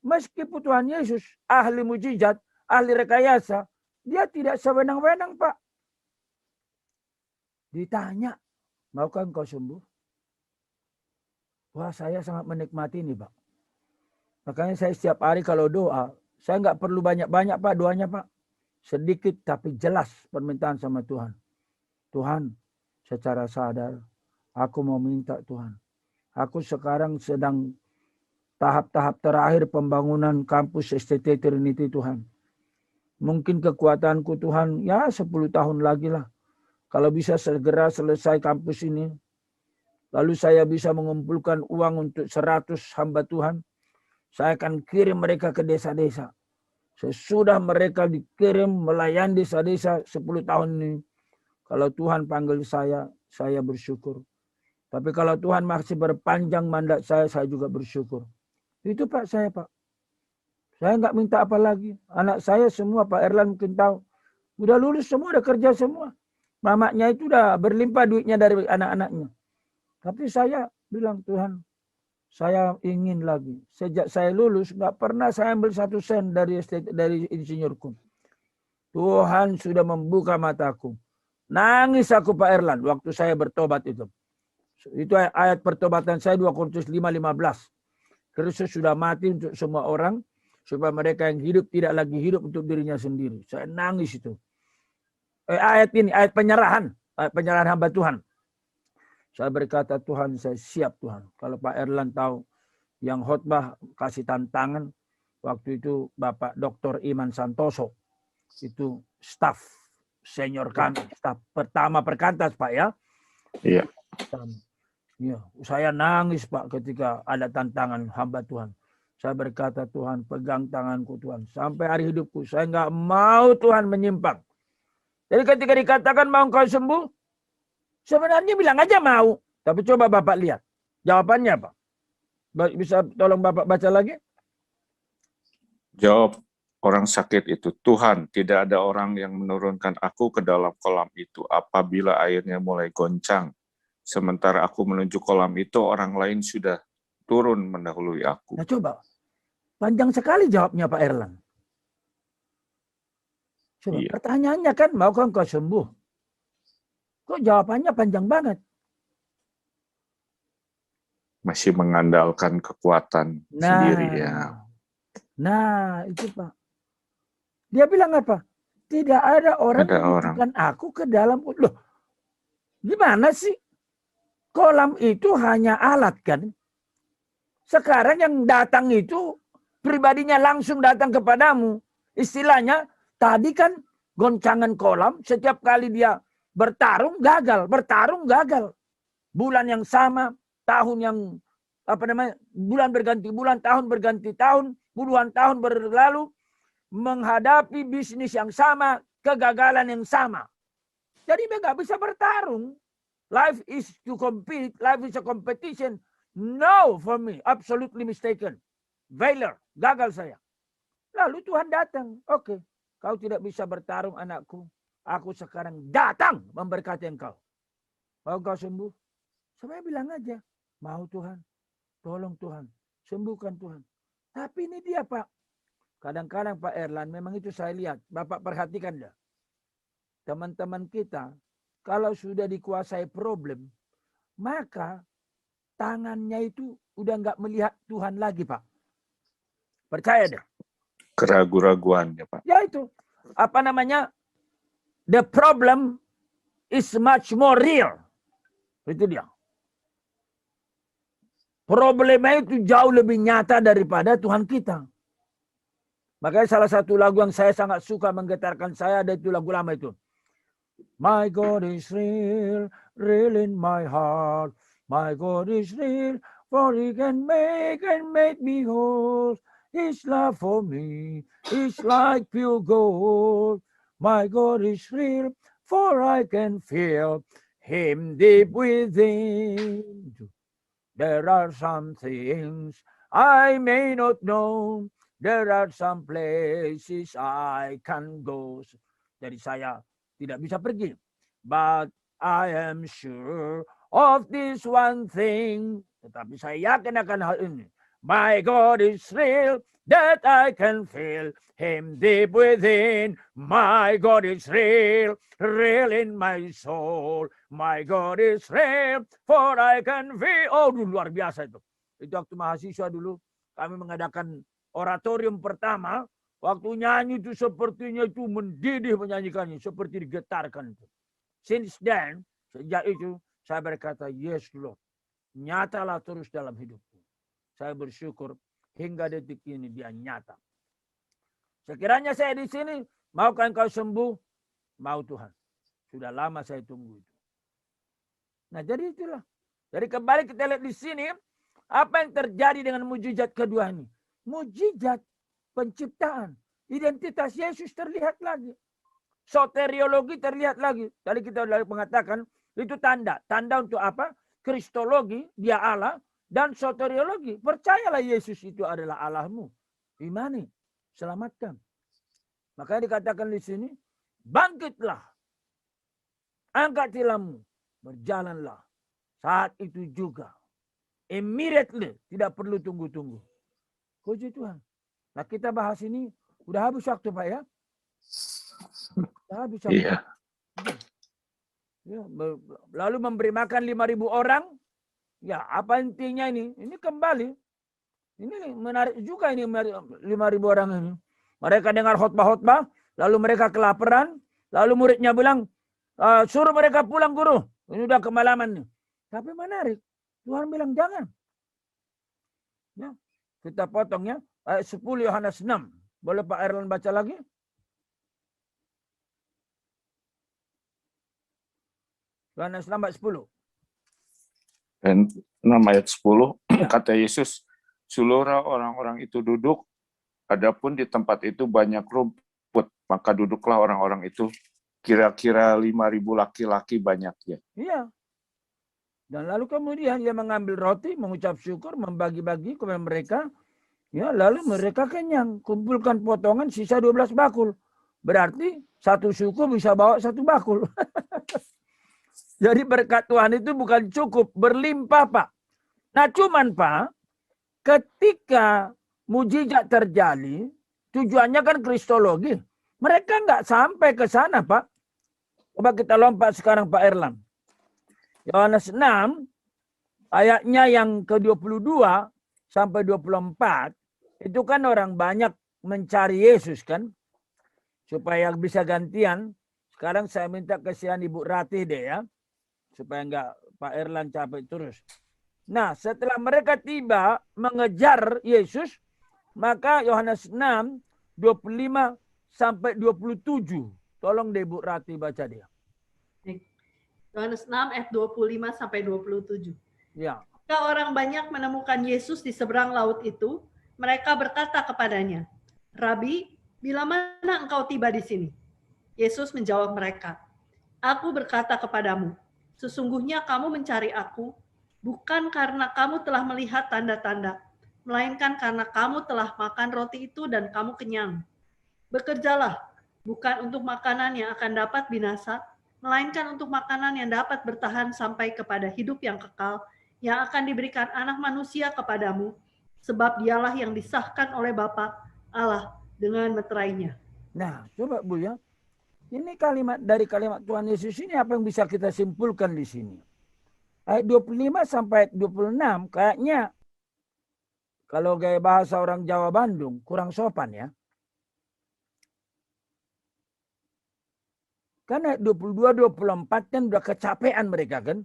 Meskipun Tuhan Yesus ahli mujizat, ahli rekayasa, dia tidak sewenang-wenang Pak. Ditanya, maukah engkau sembuh? Wah saya sangat menikmati ini Pak. Makanya saya setiap hari kalau doa, saya nggak perlu banyak-banyak Pak doanya Pak. Sedikit tapi jelas permintaan sama Tuhan. Tuhan, secara sadar, aku mau minta Tuhan. Aku sekarang sedang tahap-tahap terakhir pembangunan kampus STT Trinity Tuhan. Mungkin kekuatanku Tuhan ya 10 tahun lagi lah. Kalau bisa segera selesai kampus ini. Lalu saya bisa mengumpulkan uang untuk 100 hamba Tuhan. Saya akan kirim mereka ke desa-desa. Sesudah mereka dikirim melayani desa-desa 10 tahun ini. Kalau Tuhan panggil saya bersyukur. Tapi kalau Tuhan masih berpanjang mandat saya juga bersyukur. Itu Pak saya Pak. Saya nggak minta apa lagi. Anak saya semua Pak Erlan mungkin tahu. Udah lulus semua, udah kerja semua. Mamanya itu udah berlimpah duitnya dari anak-anaknya. Tapi saya bilang, Tuhan, saya ingin lagi. Sejak saya lulus, nggak pernah saya ambil 1 sen dari insinyurku. Tuhan sudah membuka mataku. Nangis aku Pak Erlan waktu saya bertobat itu. Itu ayat pertobatan saya 2 Korintus 5:15. Kristus sudah mati untuk semua orang. Supaya mereka yang hidup tidak lagi hidup untuk dirinya sendiri. Saya nangis itu. Ayat ini, ayat penyerahan. Ayat penyerahan hamba Tuhan. Saya berkata, Tuhan saya siap Tuhan. Kalau Pak Erlan tahu yang khotbah kasih tantangan. Waktu itu Bapak Dr. Iman Santoso. Itu staf senior kami. Staf pertama perkantas Pak ya. Iya. Ya, saya nangis Pak ketika ada tantangan hamba Tuhan. Saya berkata Tuhan pegang tanganku Tuhan. Sampai hari hidupku saya nggak mau Tuhan menyimpang. Jadi ketika dikatakan mau engkau sembuh. Sebenarnya bilang aja mau. Tapi coba Bapak lihat. Jawabannya apa? Bisa tolong Bapak baca lagi? Jawab orang sakit itu, Tuhan, tidak ada orang yang menurunkan aku ke dalam kolam itu apabila airnya mulai goncang. Sementara aku menuju kolam itu, orang lain sudah turun mendahului aku. Nah coba. Panjang sekali jawabnya Pak Erlan. Coba, Iya. Pertanyaannya kan, maukah engkau sembuh? Kok jawabannya panjang banget? Masih mengandalkan kekuatan sendiri ya. Nah, itu Pak. Dia bilang apa? Tidak ada orang yang menurunkan aku ke dalam. Loh, gimana sih? Kolam itu hanya alat kan? Sekarang yang datang itu pribadinya langsung datang kepadamu. Istilahnya tadi kan goncangan kolam setiap kali dia bertarung gagal. Bulan yang sama, tahun yang bulan berganti bulan, tahun berganti tahun, puluhan tahun berlalu menghadapi bisnis yang sama, kegagalan yang sama. Jadi dia nggak bisa bertarung. Life is to compete, life is a competition. No for me, absolutely mistaken. Failure, gagal saya. Lalu Tuhan datang, oke, kau tidak bisa bertarung anakku. Aku sekarang datang memberkati engkau. Mau kau sembuh? Saya bilang aja, mau Tuhan, tolong Tuhan, sembuhkan Tuhan. Tapi ini dia Pak. Kadang-kadang Pak Erlan, memang itu saya lihat. Bapak perhatikan dah. Teman-teman kita, kalau sudah dikuasai problem, maka tangannya itu udah nggak melihat Tuhan lagi Pak. Percaya deh. Keraguan-raguannya Pak. Ya itu. Apa namanya? The problem is much more real. Itu dia. Problemnya itu jauh lebih nyata daripada Tuhan kita. Makanya salah satu lagu yang saya sangat suka menggetarkan saya ada itu lagu lama itu. My God is real, real in my heart. My God is real, for He can make me whole. His love for me is like pure gold. My God is real, for I can feel Him deep within. There are some things I may not know. There are some places I can go. Jadi saya tidak bisa pergi. But I am sure of this one thing. Tetapi saya yakin akan hal ini. My God is real, that I can feel Him deep within. My God is real, real in my soul. My God is real, for I can feel. Oh, luar biasa itu. Itu waktu mahasiswa dulu, kami mengadakan oratorium pertama. Waktu nyanyi itu sepertinya itu mendidih menyanyikannya, seperti digetarkan itu. Since then, sejak itu, saya berkata, yes Lord, nyatalah terus dalam hidupku. Saya bersyukur hingga detik ini dia nyata. Sekiranya saya di sini, maukah engkau sembuh? Mau Tuhan. Sudah lama saya tunggu itu. Nah jadi itulah. Jadi kembali kita lihat di sini, apa yang terjadi dengan mujizat kedua ini? Mujizat penciptaan. Identitas Yesus terlihat lagi. Soteriologi terlihat lagi. Tadi kita sudah mengatakan, itu tanda. Tanda untuk apa? Kristologi, dia Allah. Dan soteriologi, percayalah Yesus itu adalah Allahmu. Imani, selamatkan. Makanya dikatakan di sini, bangkitlah, angkat tilammu, berjalanlah. Saat itu juga, immediately, tidak perlu tunggu-tunggu. Puji Tuhan. Nah kita bahas ini, udah habis waktu Pak ya? Udah habis waktu. Iya. Ya, lalu memberi makan 5.000 orang. Ya, apa intinya ini? Ini kembali. Ini menarik juga ini 5.000 orang ini. Mereka dengar khotbah-khotbah, lalu mereka kelaparan, lalu muridnya bilang, suruh mereka pulang guru. Ini udah kemalaman nih. Tapi menarik. Tuhan bilang jangan. Ya, kita potong ya. Ayat 10 Yohanes 6. Boleh Pak Erlan baca lagi? Yohanes 6 ayat 10. Dan 6 ayat 10, kata Yesus, seluruh orang-orang itu duduk, adapun di tempat itu banyak rumput, maka duduklah orang-orang itu, kira-kira 5.000 laki-laki banyaknya. Iya. Dan lalu kemudian dia mengambil roti, mengucap syukur, membagi-bagi kepada mereka, ya lalu mereka kenyang, kumpulkan potongan sisa 12 bakul. Berarti satu suku bisa bawa 1 bakul. Jadi berkat Tuhan itu bukan cukup, berlimpah Pak. Nah cuman Pak, ketika mujizat terjadi, tujuannya kan kristologi. Mereka nggak sampai ke sana Pak. Coba kita lompat sekarang Pak Erlang. Yohanes 6, ayatnya yang ke-22 sampai 24, itu kan orang banyak mencari Yesus kan. Supaya bisa gantian, sekarang saya minta kesian Ibu Ratih deh ya. Supaya enggak Pak Erlan capek terus. Nah, setelah mereka tiba mengejar Yesus, maka Yohanes 6, 25 sampai 27. Tolong deh Bu Rati baca dia. Yohanes 6 ayat 25 sampai 27. Ya. Ketika orang banyak menemukan Yesus di seberang laut itu, mereka berkata kepadanya, Rabi, bila mana engkau tiba di sini? Yesus menjawab mereka, Aku berkata kepadamu, sesungguhnya kamu mencari aku, bukan karena kamu telah melihat tanda-tanda, melainkan karena kamu telah makan roti itu dan kamu kenyang. Bekerjalah, bukan untuk makanan yang akan dapat binasa, melainkan untuk makanan yang dapat bertahan sampai kepada hidup yang kekal, yang akan diberikan anak manusia kepadamu, sebab dialah yang disahkan oleh Bapa Allah dengan meterainya. Nah, coba Bu ya. Ini kalimat dari kalimat Tuhan Yesus ini apa yang bisa kita simpulkan di sini? Ayat 25 sampai ayat 26 kayaknya kalau gaya bahasa orang Jawa Bandung kurang sopan ya. Karena ayat 22, 24 kan udah kecapean mereka kan.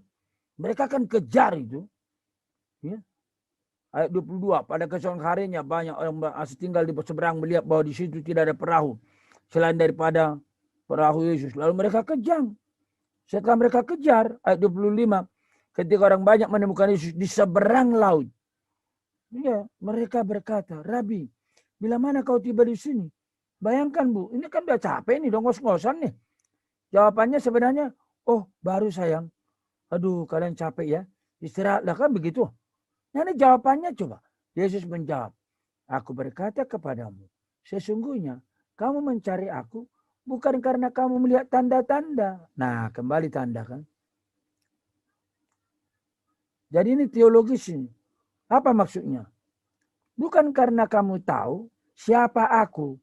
Mereka kan kejar itu. Ya. Ayat 22, pada keesokan harinya banyak orang asing tinggal di seberang melihat bahwa di situ tidak ada perahu selain daripada perahu Yesus. Lalu mereka kejar. Setelah mereka kejar, ayat 25, ketika orang banyak menemukan Yesus di seberang laut. Ya, mereka berkata, Rabi, bila mana kau tiba di sini? Bayangkan Bu, ini kan udah capek nih, dong ngos-ngosan nih. Jawabannya sebenarnya, oh baru sayang. Aduh kalian capek ya, istirahatlah kan begitu. Nah ini jawabannya coba. Yesus menjawab, aku berkata kepadamu, sesungguhnya kamu mencari aku bukan karena kamu melihat tanda-tanda. Nah kembali tanda kan. Jadi ini teologis ini. Apa maksudnya? Bukan karena kamu tahu siapa aku.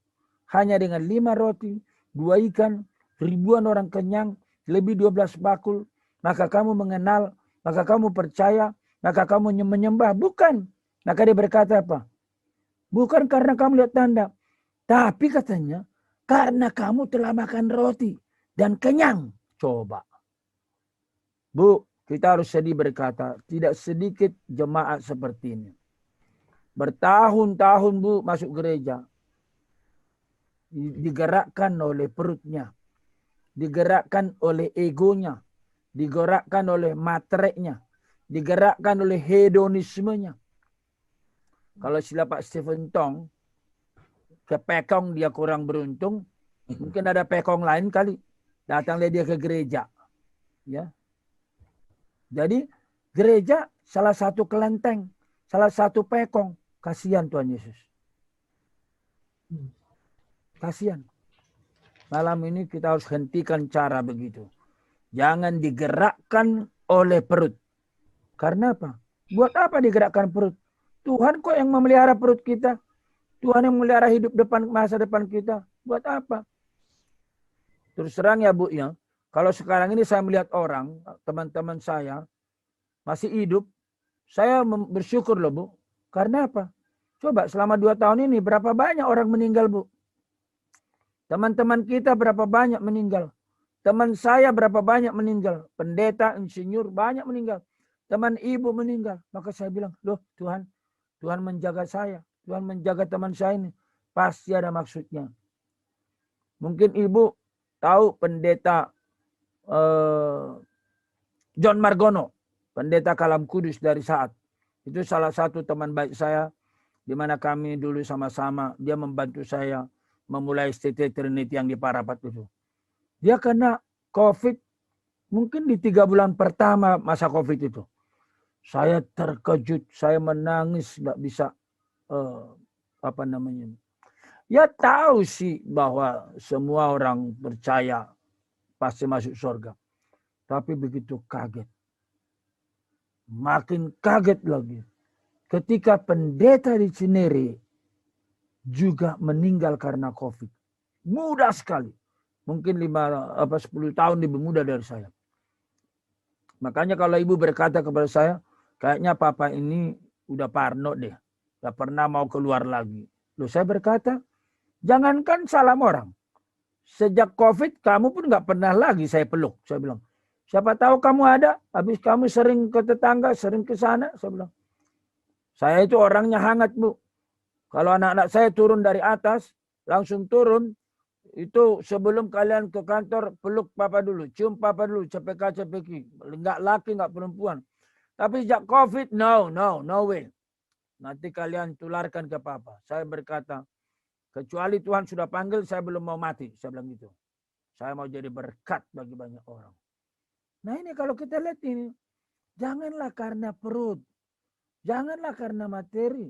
Hanya dengan 5 roti, 2 ikan, ribuan orang kenyang, lebih 12 bakul. Maka kamu mengenal, maka kamu percaya, maka kamu menyembah. Bukan. Maka dia berkata apa? Bukan karena kamu lihat tanda. Tapi katanya, karena kamu telah makan roti dan kenyang. Coba. Bu, kita harus sedih berkata, tidak sedikit jemaat seperti ini. Bertahun-tahun Bu masuk gereja. Digerakkan oleh perutnya. Digerakkan oleh egonya. Digerakkan oleh materainya. Digerakkan oleh hedonismenya. Kalau sila Pak Stephen Tong, ke pekong dia kurang beruntung. Mungkin ada pekong lain kali. Datanglah dia ke gereja. Ya. Jadi gereja salah satu kelenteng. Salah satu pekong. Kasihan Tuhan Yesus. Kasihan. Malam ini kita harus hentikan cara begitu. Jangan digerakkan oleh perut. Karena apa? Buat apa digerakkan perut? Tuhan kok yang memelihara perut kita. Tuhan yang memelihara hidup depan, masa depan kita. Buat apa? Terus terang ya Bu ya. Kalau sekarang ini saya melihat orang, teman-teman saya masih hidup. Saya bersyukur loh Bu. Karena apa? Coba selama 2 tahun ini berapa banyak orang meninggal Bu? Teman-teman kita berapa banyak meninggal? Teman saya berapa banyak meninggal? Pendeta, insinyur banyak meninggal. Teman ibu meninggal. Maka saya bilang, loh Tuhan, Tuhan menjaga saya. Tuhan menjaga teman saya ini. Pasti ada maksudnya. Mungkin ibu tahu pendeta John Margono. Pendeta Kalam Kudus dari Saat. Itu salah satu teman baik saya, di mana kami dulu sama-sama, dia membantu saya memulai STT Trinity yang di Parapat itu. Dia kena COVID mungkin di 3 bulan pertama masa COVID itu. Saya terkejut, saya menangis, nggak bisa Ya tahu sih bahwa semua orang percaya pasti masuk surga. Tapi begitu kaget. Makin kaget lagi. Ketika pendeta di Cinere juga meninggal karena COVID. Muda sekali. Mungkin 10 tahun lebih muda dari saya. Makanya kalau ibu berkata kepada saya, kayaknya papa ini udah parno deh. Gak pernah mau keluar lagi. Loh saya berkata, jangankan salam orang. Sejak COVID kamu pun gak pernah lagi saya peluk. Saya bilang, siapa tahu kamu ada, habis kamu sering ke tetangga, sering ke sana. Saya bilang, saya itu orangnya hangat Bu. Kalau anak-anak saya turun dari atas, langsung turun. Itu sebelum kalian ke kantor, peluk papa dulu. Cium papa dulu, cepeki. Enggak laki, enggak perempuan. Tapi sejak COVID, no way. Nanti kalian tularkan ke papa. Saya berkata, kecuali Tuhan sudah panggil, saya belum mau mati. Saya bilang gitu. Saya mau jadi berkat bagi banyak orang. Nah ini kalau kita lihat ini, janganlah karena perut. Janganlah karena materi.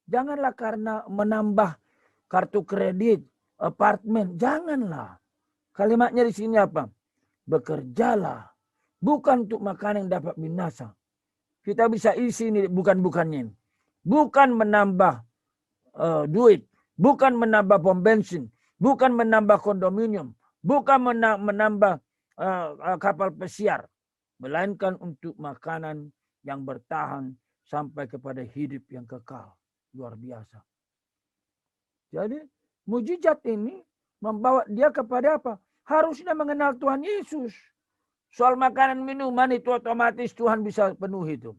Janganlah karena menambah kartu kredit. apartemen. Janganlah. Kalimatnya di sini apa? Bekerjalah. Bukan untuk makanan yang dapat binasa. Kita bisa isi ini bukan-bukannya. Bukan menambah duit. Bukan menambah pom bensin. Bukan menambah kondominium. Bukan menambah kapal pesiar. Melainkan untuk makanan yang bertahan sampai kepada hidup yang kekal. Luar biasa. Jadi mujizat ini membawa dia kepada apa? Harusnya mengenal Tuhan Yesus. Soal makanan minuman itu otomatis Tuhan bisa penuhi itu.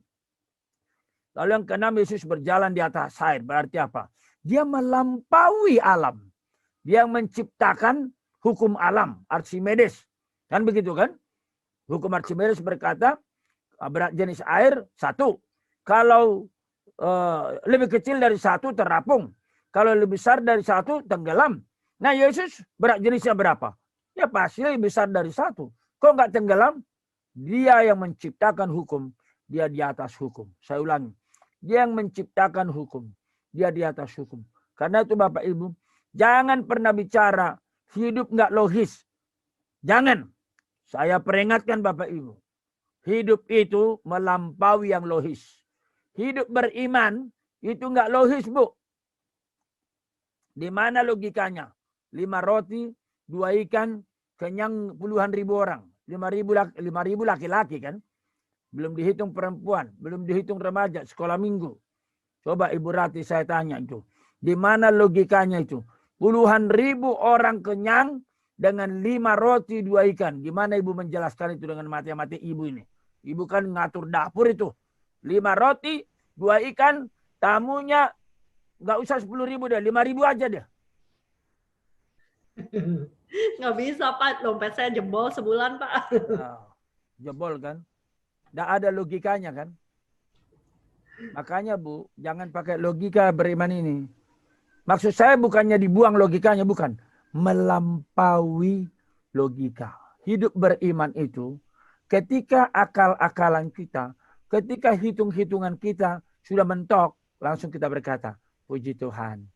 Lalu yang keenam, Yesus berjalan di atas air. Berarti apa? Dia melampaui alam. Dia menciptakan hukum alam. Archimedes. Kan begitu kan? Hukum Archimedes berkata, berat jenis air, 1. Kalau lebih kecil dari 1 terapung. Kalau lebih besar dari 1 tenggelam. Nah Yesus berat jenisnya berapa? Ya pasti lebih besar dari 1. Kok nggak tenggelam? Dia yang menciptakan hukum. Dia di atas hukum. Saya ulangi. Dia yang menciptakan hukum. Dia di atas hukum. Karena itu Bapak Ibu, jangan pernah bicara hidup nggak logis. Jangan. Saya peringatkan Bapak Ibu. Hidup itu melampaui yang logis. Hidup beriman itu nggak logis, Bu. Di mana logikanya? 5 roti, 2 ikan, kenyang puluhan ribu orang. 5.000 laki-laki kan. Belum dihitung perempuan, belum dihitung remaja, sekolah minggu. Coba Ibu Rati saya tanya itu. Di mana logikanya itu? Puluhan ribu orang kenyang dengan 5 roti 2 ikan. Gimana Ibu menjelaskan itu dengan mati-mati Ibu ini? Ibu kan ngatur dapur itu. 5 roti, 2 ikan, tamunya nggak usah 10.000 deh, 5.000 aja deh. Nggak bisa Pak, dompet saya jebol sebulan Pak. Nah, jebol kan? Nggak ada logikanya kan? Makanya Bu, jangan pakai logika beriman ini. Maksud saya bukannya dibuang logikanya, bukan. Melampaui logika. Hidup beriman itu ketika akal-akalan kita, ketika hitung-hitungan kita sudah mentok, langsung kita berkata, puji Tuhan.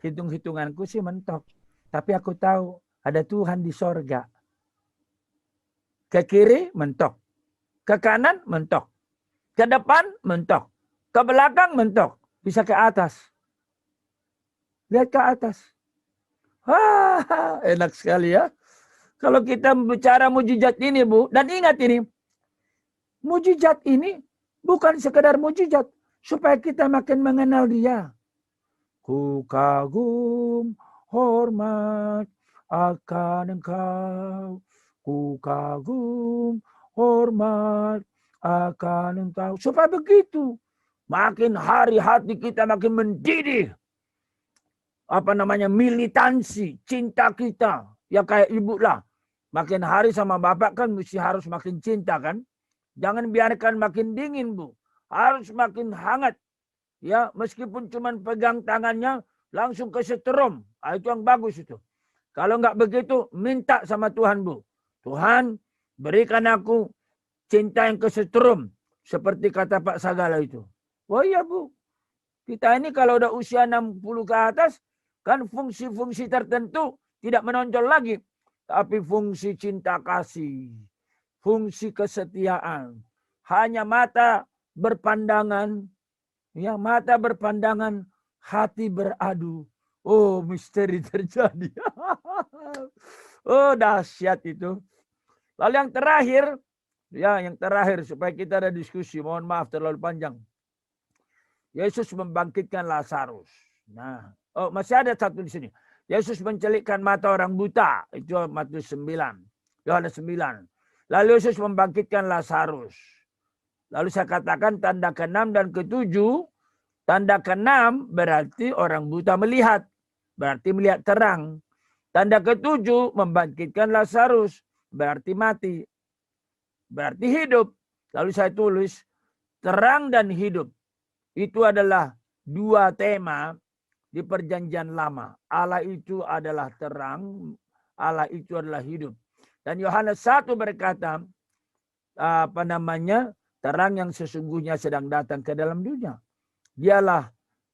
Hitung-hitunganku sih mentok. Tapi aku tahu ada Tuhan di sorga. Ke kiri mentok. Ke kanan mentok. Ke depan mentok. Ke belakang mentok. Bisa ke atas. Lihat ke atas. Enak sekali ya. Kalau kita bicara mujizat ini Bu. Dan ingat ini. Mujizat ini bukan sekedar mujizat. Supaya kita makin mengenal dia. Ku kagum hormat akan Engkau. Ku kagum hormat akan Engkau. Supaya begitu. Makin hari hati kita makin mendidih. Militansi, cinta kita. Ya kayak ibu lah. Makin hari sama bapak kan mesti harus makin cinta kan. Jangan biarkan makin dingin Bu. Harus makin hangat. Ya, meskipun cuma pegang tangannya langsung kesetrum. Itu yang bagus itu. Kalau nggak begitu, minta sama Tuhan Bu. Tuhan, berikan aku cinta yang kesetrum. Seperti kata Pak Sagala itu. Oh iya Bu. Kita ini kalau udah usia 60 ke atas, kan fungsi-fungsi tertentu tidak menonjol lagi. Tapi fungsi cinta kasih. Fungsi kesetiaan. Hanya mata berpandangan. Ya, mata berpandangan, hati beradu. Oh, misteri terjadi. Oh, dahsyat itu. Lalu yang terakhir supaya kita ada diskusi. Mohon maaf terlalu panjang. Yesus membangkitkan Lazarus. Nah, masih ada satu di sini. Yesus mencelikkan mata orang buta. Itu Matius 9. Yohanes 9. Lalu Yesus membangkitkan Lazarus. Lalu saya katakan tanda ke-6 dan ke-7. Tanda ke-6 berarti orang buta melihat. Berarti melihat terang. Tanda ke-7 membangkitkan Lazarus. Berarti mati. Berarti hidup. Lalu saya tulis terang dan hidup. Itu adalah 2 tema di perjanjian lama. Allah itu adalah terang. Allah itu adalah hidup. Dan Yohanes 1 berkata, terang yang sesungguhnya sedang datang ke dalam dunia. Dialah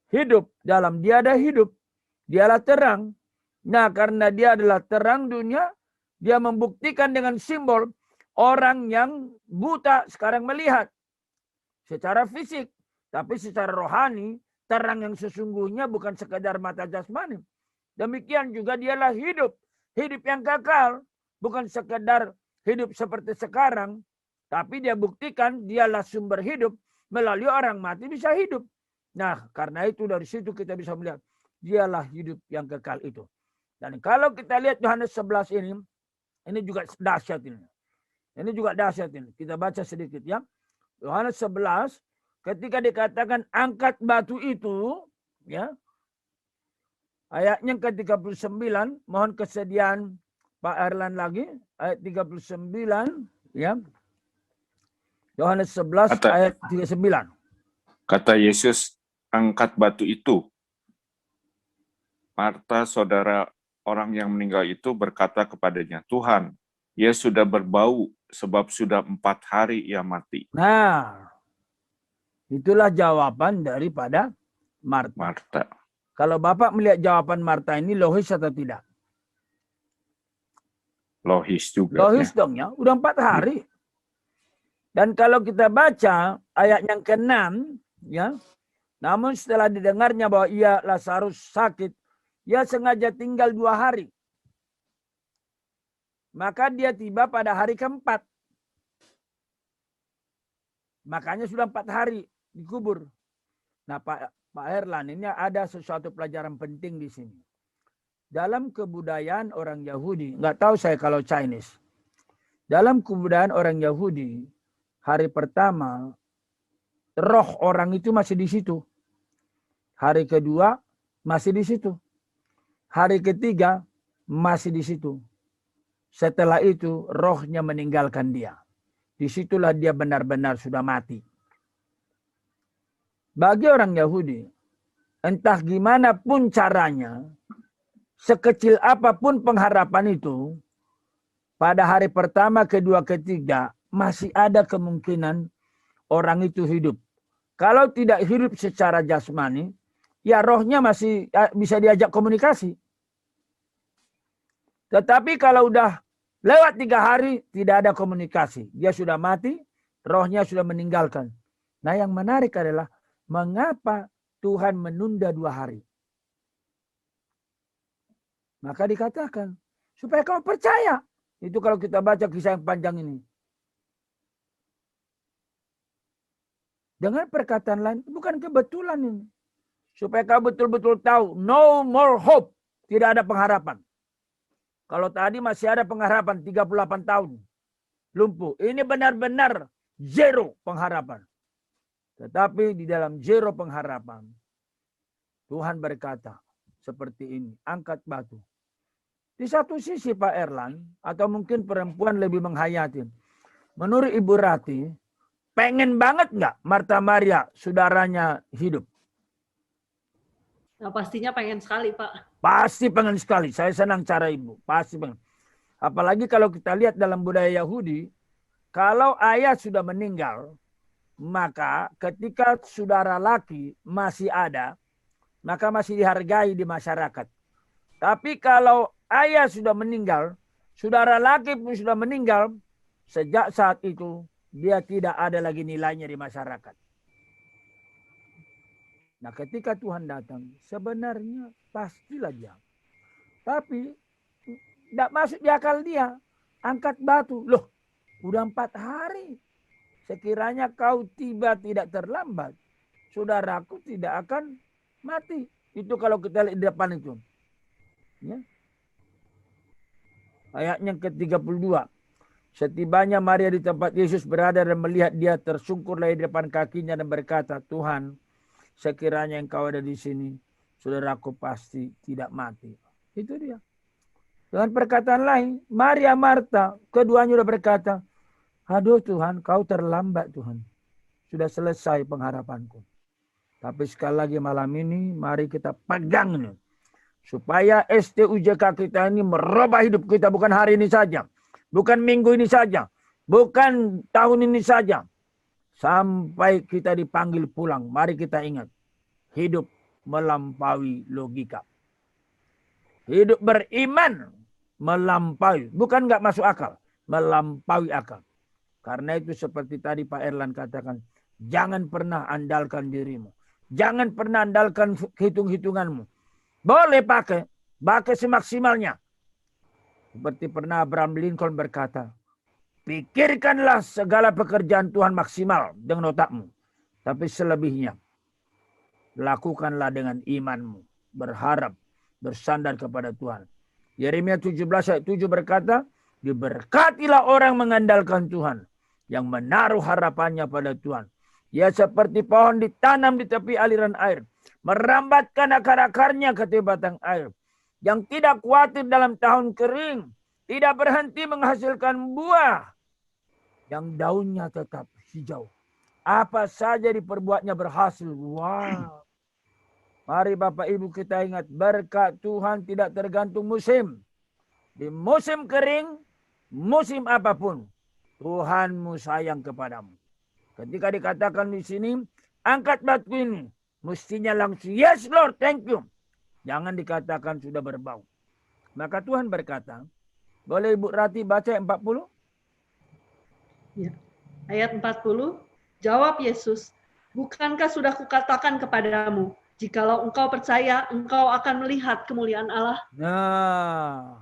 hidup, dalam dia ada hidup. Dialah terang. Nah, karena dia adalah terang dunia, dia membuktikan dengan simbol orang yang buta sekarang melihat secara fisik. Tapi secara rohani, terang yang sesungguhnya bukan sekedar mata jasmani. Demikian juga dialah hidup. Hidup yang kekal. Bukan sekedar hidup seperti sekarang. Tapi dia buktikan dialah sumber hidup. Melalui orang mati bisa hidup. Nah, karena itu dari situ kita bisa melihat. Dialah hidup yang kekal itu. Dan kalau kita lihat Yohanes 11 ini juga dahsyat ini. Ini juga dahsyat ini. Kita baca sedikit ya. Yohanes 11, ketika dikatakan angkat batu itu, ya, ayatnya ke-39, mohon kesediaan Pak Erlan lagi, ayat 39, ya. Yohanes 11 ayat 39. Kata Yesus, angkat batu itu. Marta, saudara orang yang meninggal itu, berkata kepadanya, Tuhan, ia sudah berbau sebab sudah 4 hari ia mati. Nah, itulah jawaban daripada Marta. Kalau Bapak melihat jawaban Marta ini logis atau tidak? Logis juga. Logis dong ya, udah 4 hari. Dan kalau kita baca ayat yang ke-6, ya, namun setelah didengarnya bahwa ia Lazarus sakit, ia sengaja tinggal 2 hari. Maka dia tiba pada hari ke-4. Makanya sudah 4 hari dikubur. Nah, Pak Erlan, ini ada sesuatu pelajaran penting di sini. Dalam kebudayaan orang Yahudi, nggak tahu saya kalau Chinese. Dalam kebudayaan orang Yahudi, hari pertama, roh orang itu masih di situ. Hari kedua, masih di situ. Hari ketiga, masih di situ. Setelah itu, rohnya meninggalkan dia. Disitulah dia benar-benar sudah mati. Bagi orang Yahudi, entah gimana pun caranya, sekecil apapun pengharapan itu, pada hari pertama, kedua, ketiga, masih ada kemungkinan orang itu hidup. Kalau tidak hidup secara jasmani, ya rohnya masih bisa diajak komunikasi. Tetapi kalau udah lewat 3 hari, tidak ada komunikasi. Dia sudah mati, rohnya sudah meninggalkan. Nah, yang menarik adalah mengapa Tuhan menunda 2 hari. Maka dikatakan, supaya kamu percaya. Itu kalau kita baca kisah yang panjang ini. Dengan perkataan lain, bukan kebetulan ini. Supaya kamu betul-betul tahu, no more hope. Tidak ada pengharapan. Kalau tadi masih ada pengharapan 38 tahun. Lumpuh. Ini benar-benar zero pengharapan. Tetapi di dalam zero pengharapan, Tuhan berkata seperti ini, angkat batu. Di satu sisi Pak Erlan, atau mungkin perempuan lebih menghayati. Menurut Ibu Rati, pengen banget nggak Marta Maria saudaranya hidup? Nah, pastinya pengen sekali, Pak. Pasti pengen sekali. Saya senang cara Ibu. Pasti pengen. Apalagi kalau kita lihat dalam budaya Yahudi, kalau ayah sudah meninggal, maka ketika saudara laki masih ada, maka masih dihargai di masyarakat. Tapi kalau ayah sudah meninggal, saudara laki pun sudah meninggal, sejak saat itu dia tidak ada lagi nilainya di masyarakat. Nah, ketika Tuhan datang, sebenarnya pastilah dia. Tapi tidak masuk di akal dia. Angkat batu. Loh, udah 4 hari. Sekiranya kau tiba tidak terlambat, saudaraku tidak akan mati. Itu kalau kita lihat di depan itu. Ya. Ayatnya ke-32. Setibanya Maria di tempat Yesus berada dan melihat dia, tersungkurlah di depan kakinya dan berkata, Tuhan, sekiranya engkau ada di sini, saudaraku pasti tidak mati. Itu dia. Dengan perkataan lain, Maria, Marta, keduanya sudah berkata, aduh Tuhan, kau terlambat Tuhan. Sudah selesai pengharapanku. Tapi sekali lagi malam ini, mari kita pegang ini. Supaya STUJK kita ini merubah hidup kita bukan hari ini saja. Bukan minggu ini saja. Bukan tahun ini saja. Sampai kita dipanggil pulang. Mari kita ingat. Hidup melampaui logika. Hidup beriman melampaui, bukan nggak masuk akal, melampaui akal. Karena itu seperti tadi Pak Erlan katakan, jangan pernah andalkan dirimu. Jangan pernah andalkan hitung-hitunganmu. Boleh pakai semaksimalnya. Seperti pernah Abraham Lincoln berkata, pikirkanlah segala pekerjaan Tuhan maksimal dengan otakmu. Tapi selebihnya, lakukanlah dengan imanmu. Berharap, bersandar kepada Tuhan. Yeremia 17 ayat 7 berkata, diberkatilah orang mengandalkan Tuhan, yang menaruh harapannya pada Tuhan. Ia seperti pohon ditanam di tepi aliran air, merambatkan akar-akarnya ke batang air, yang tidak khawatir dalam tahun kering, tidak berhenti menghasilkan buah, yang daunnya tetap hijau. Apa saja diperbuatnya berhasil. Wow. Mari Bapak Ibu kita ingat, berkat Tuhan tidak tergantung musim. Di musim kering, musim apapun, Tuhanmu sayang kepadamu. Ketika dikatakan di sini, angkat batu ini, mestinya langsung, yes Lord, thank you. Jangan dikatakan sudah berbau. Maka Tuhan berkata, boleh Ibu Rati baca ayat 40? Ya. Ayat 40, jawab Yesus, bukankah sudah kukatakan kepadamu, jikalau engkau percaya, engkau akan melihat kemuliaan Allah. Nah,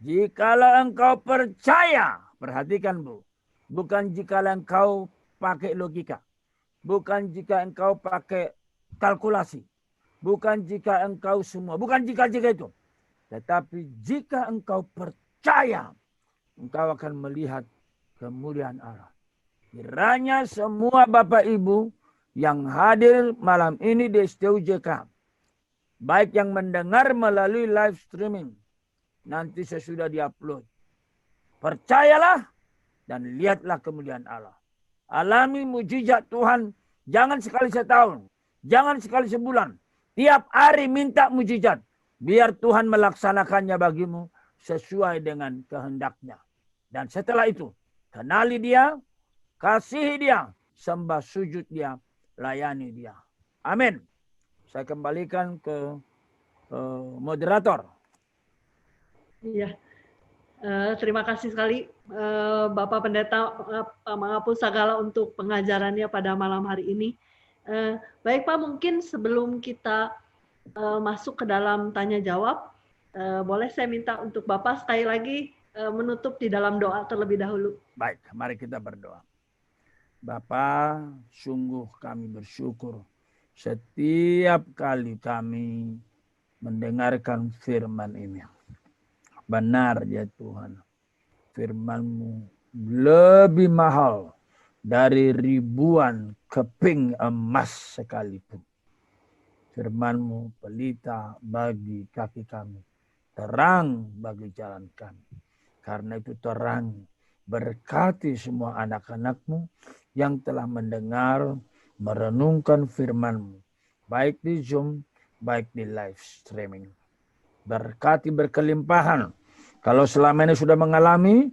jikalau engkau percaya, perhatikan Bu, bukan jikalau engkau pakai logika, bukan jika engkau pakai kalkulasi, bukan jika engkau semua, bukan jika-jika itu. Tetapi jika engkau percaya, engkau akan melihat kemuliaan Allah. Kiranya semua Bapak Ibu yang hadir malam ini di STUJK, baik yang mendengar melalui live streaming, nanti sesudah diupload, percayalah dan lihatlah kemuliaan Allah. Alami mujizat Tuhan, jangan sekali setahun, jangan sekali sebulan. Tiap hari minta mujizat, biar Tuhan melaksanakannya bagimu sesuai dengan kehendaknya. Dan setelah itu, kenali dia, kasihi dia, sembah sujud dia, layani dia. Amin. Saya kembalikan ke moderator. Iya. Terima kasih sekali Bapak Pendeta Mangapul Sagala untuk pengajarannya pada malam hari ini. Baik Pak, mungkin sebelum kita masuk ke dalam tanya jawab, boleh saya minta untuk Bapak sekali lagi menutup di dalam doa terlebih dahulu. Baik, mari kita berdoa. Bapa, sungguh kami bersyukur setiap kali kami mendengarkan firman ini. Benar ya Tuhan, firman-Mu lebih mahal dari ribuan keping emas sekalipun. Firman-Mu pelita bagi kaki kami, terang bagi jalan kami. Karena itu terang, berkati semua anak-anak-Mu yang telah mendengar, merenungkan firman-Mu, baik di Zoom, baik di live streaming. Berkati berkelimpahan. Kalau selama ini sudah mengalami,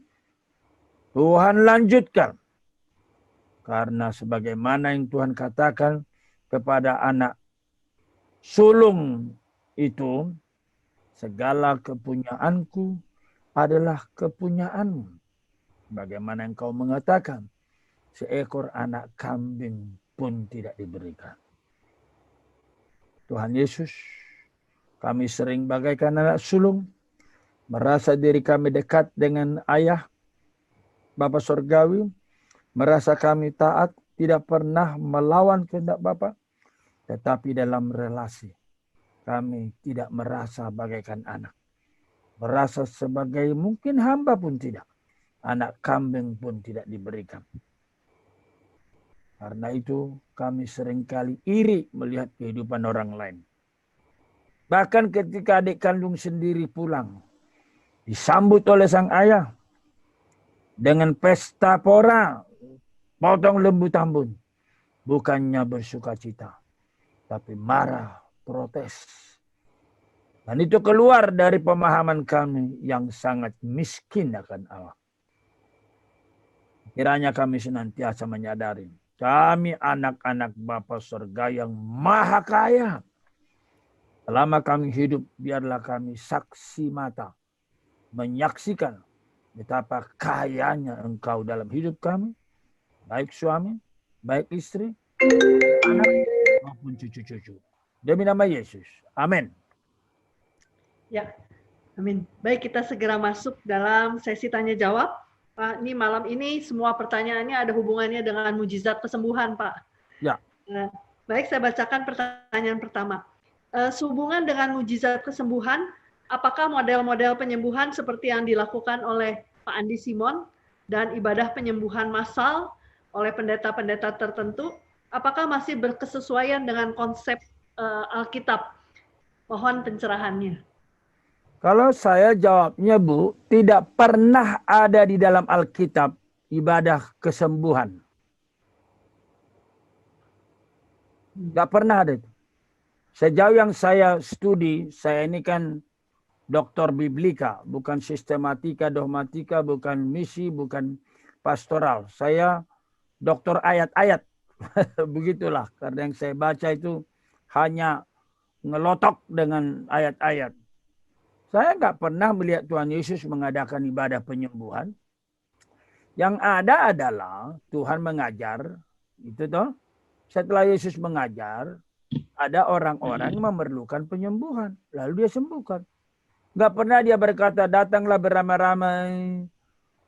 Tuhan lanjutkan. Karena sebagaimana yang Tuhan katakan kepada anak sulung itu, segala kepunyaanku adalah kepunyaanmu. Bagaimana engkau mengatakan, seekor anak kambing pun tidak diberikan. Tuhan Yesus, kami sering bagaikan anak sulung, merasa diri kami dekat dengan ayah, Bapa Surgawi, merasa kami taat, tidak pernah melawan kehendak Bapa, tetapi dalam relasi kami tidak merasa bagaikan anak. Merasa sebagai mungkin hamba pun tidak. Anak kambing pun tidak diberikan. Karena itu kami seringkali iri melihat kehidupan orang lain. Bahkan ketika adik kandung sendiri pulang, disambut oleh sang ayah dengan pesta pora, potong lembu tambun. Bukannya bersuka cita, tapi marah, protes. Dan itu keluar dari pemahaman kami yang sangat miskin akan Allah. Kiranya kami senantiasa menyadari, kami anak-anak Bapa Surga yang maha kaya. Selama kami hidup, biarlah kami saksi mata, menyaksikan betapa kayanya Engkau dalam hidup kami, baik suami, baik istri, anak, maupun cucu-cucu. Demi nama Yesus. Amin. Ya, amin. Baik, kita segera masuk dalam sesi tanya jawab. Pak, ini malam ini semua pertanyaannya ada hubungannya dengan mujizat kesembuhan, Pak. Ya. Baik, saya bacakan pertanyaan pertama. Sehubungan dengan mujizat kesembuhan, apakah model-model penyembuhan seperti yang dilakukan oleh Pak Andi Simon dan ibadah penyembuhan massal oleh pendeta-pendeta tertentu, apakah masih berkesesuaian dengan konsep Alkitab? Mohon pencerahannya. Kalau saya jawabnya, Bu, tidak pernah ada di dalam Alkitab ibadah kesembuhan. Nggak pernah ada itu. Sejauh yang saya studi, saya ini kan doktor biblika, bukan sistematika, dogmatika, bukan misi, bukan pastoral. Saya doktor ayat-ayat. Begitulah, karena yang saya baca itu hanya ngelotok dengan ayat-ayat. Saya nggak pernah melihat Tuhan Yesus mengadakan ibadah penyembuhan. Yang ada adalah Tuhan mengajar, itu toh. Setelah Yesus mengajar, ada orang-orang yang memerlukan penyembuhan, lalu dia sembuhkan. Nggak pernah dia berkata, datanglah beramai-ramai,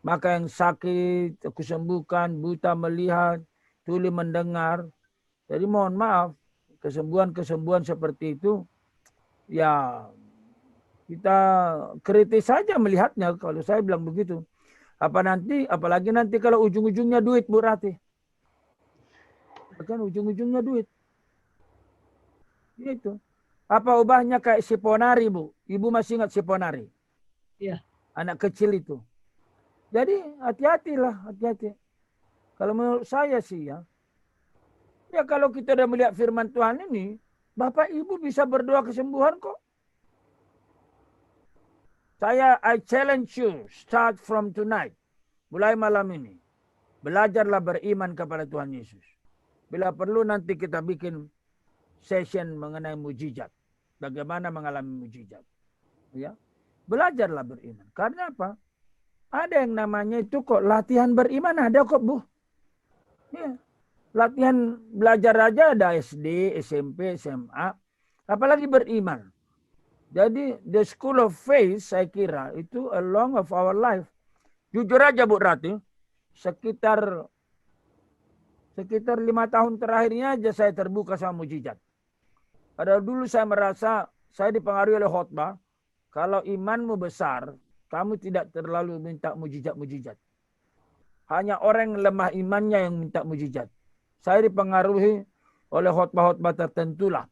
maka yang sakit aku sembuhkan, buta melihat, tuli mendengar. Jadi mohon maaf, kesembuhan-kesembuhan seperti itu, ya kita kritis saja melihatnya. Kalau saya bilang begitu, apalagi nanti kalau ujung-ujungnya duit, Bu Rati. Kan ujung-ujungnya duit. Itu. Apa ubahnya kayak si Ponari, Bu? Ibu masih ingat si Ponari? Iya. Anak kecil itu. Jadi hati-hatilah, hati-hati. Kalau menurut saya sih ya kalau kita udah melihat firman Tuhan ini, Bapak Ibu bisa berdoa kesembuhan kok. I challenge you, start from tonight. Mulai malam ini. Belajarlah beriman kepada Tuhan Yesus. Bila perlu nanti kita bikin session mengenai mujizat. Bagaimana mengalami mujizat. Ya. Belajarlah beriman. Karena apa? Ada yang namanya itu kok latihan beriman ada kok, Bu. Ya. Latihan belajar aja ada SD, SMP, SMA. Apalagi beriman. Jadi the school of faith saya kira itu along of our life. Jujur aja Bu Rati, sekitar 5 tahun terakhirnya aja saya terbuka sama mujizat. Padahal dulu saya merasa saya dipengaruhi oleh khotbah. Kalau imanmu besar, kamu tidak terlalu minta mujizat-mujizat. Hanya orang yang lemah imannya yang minta mujizat. Saya dipengaruhi oleh khotbah-khotbah tertentu lah.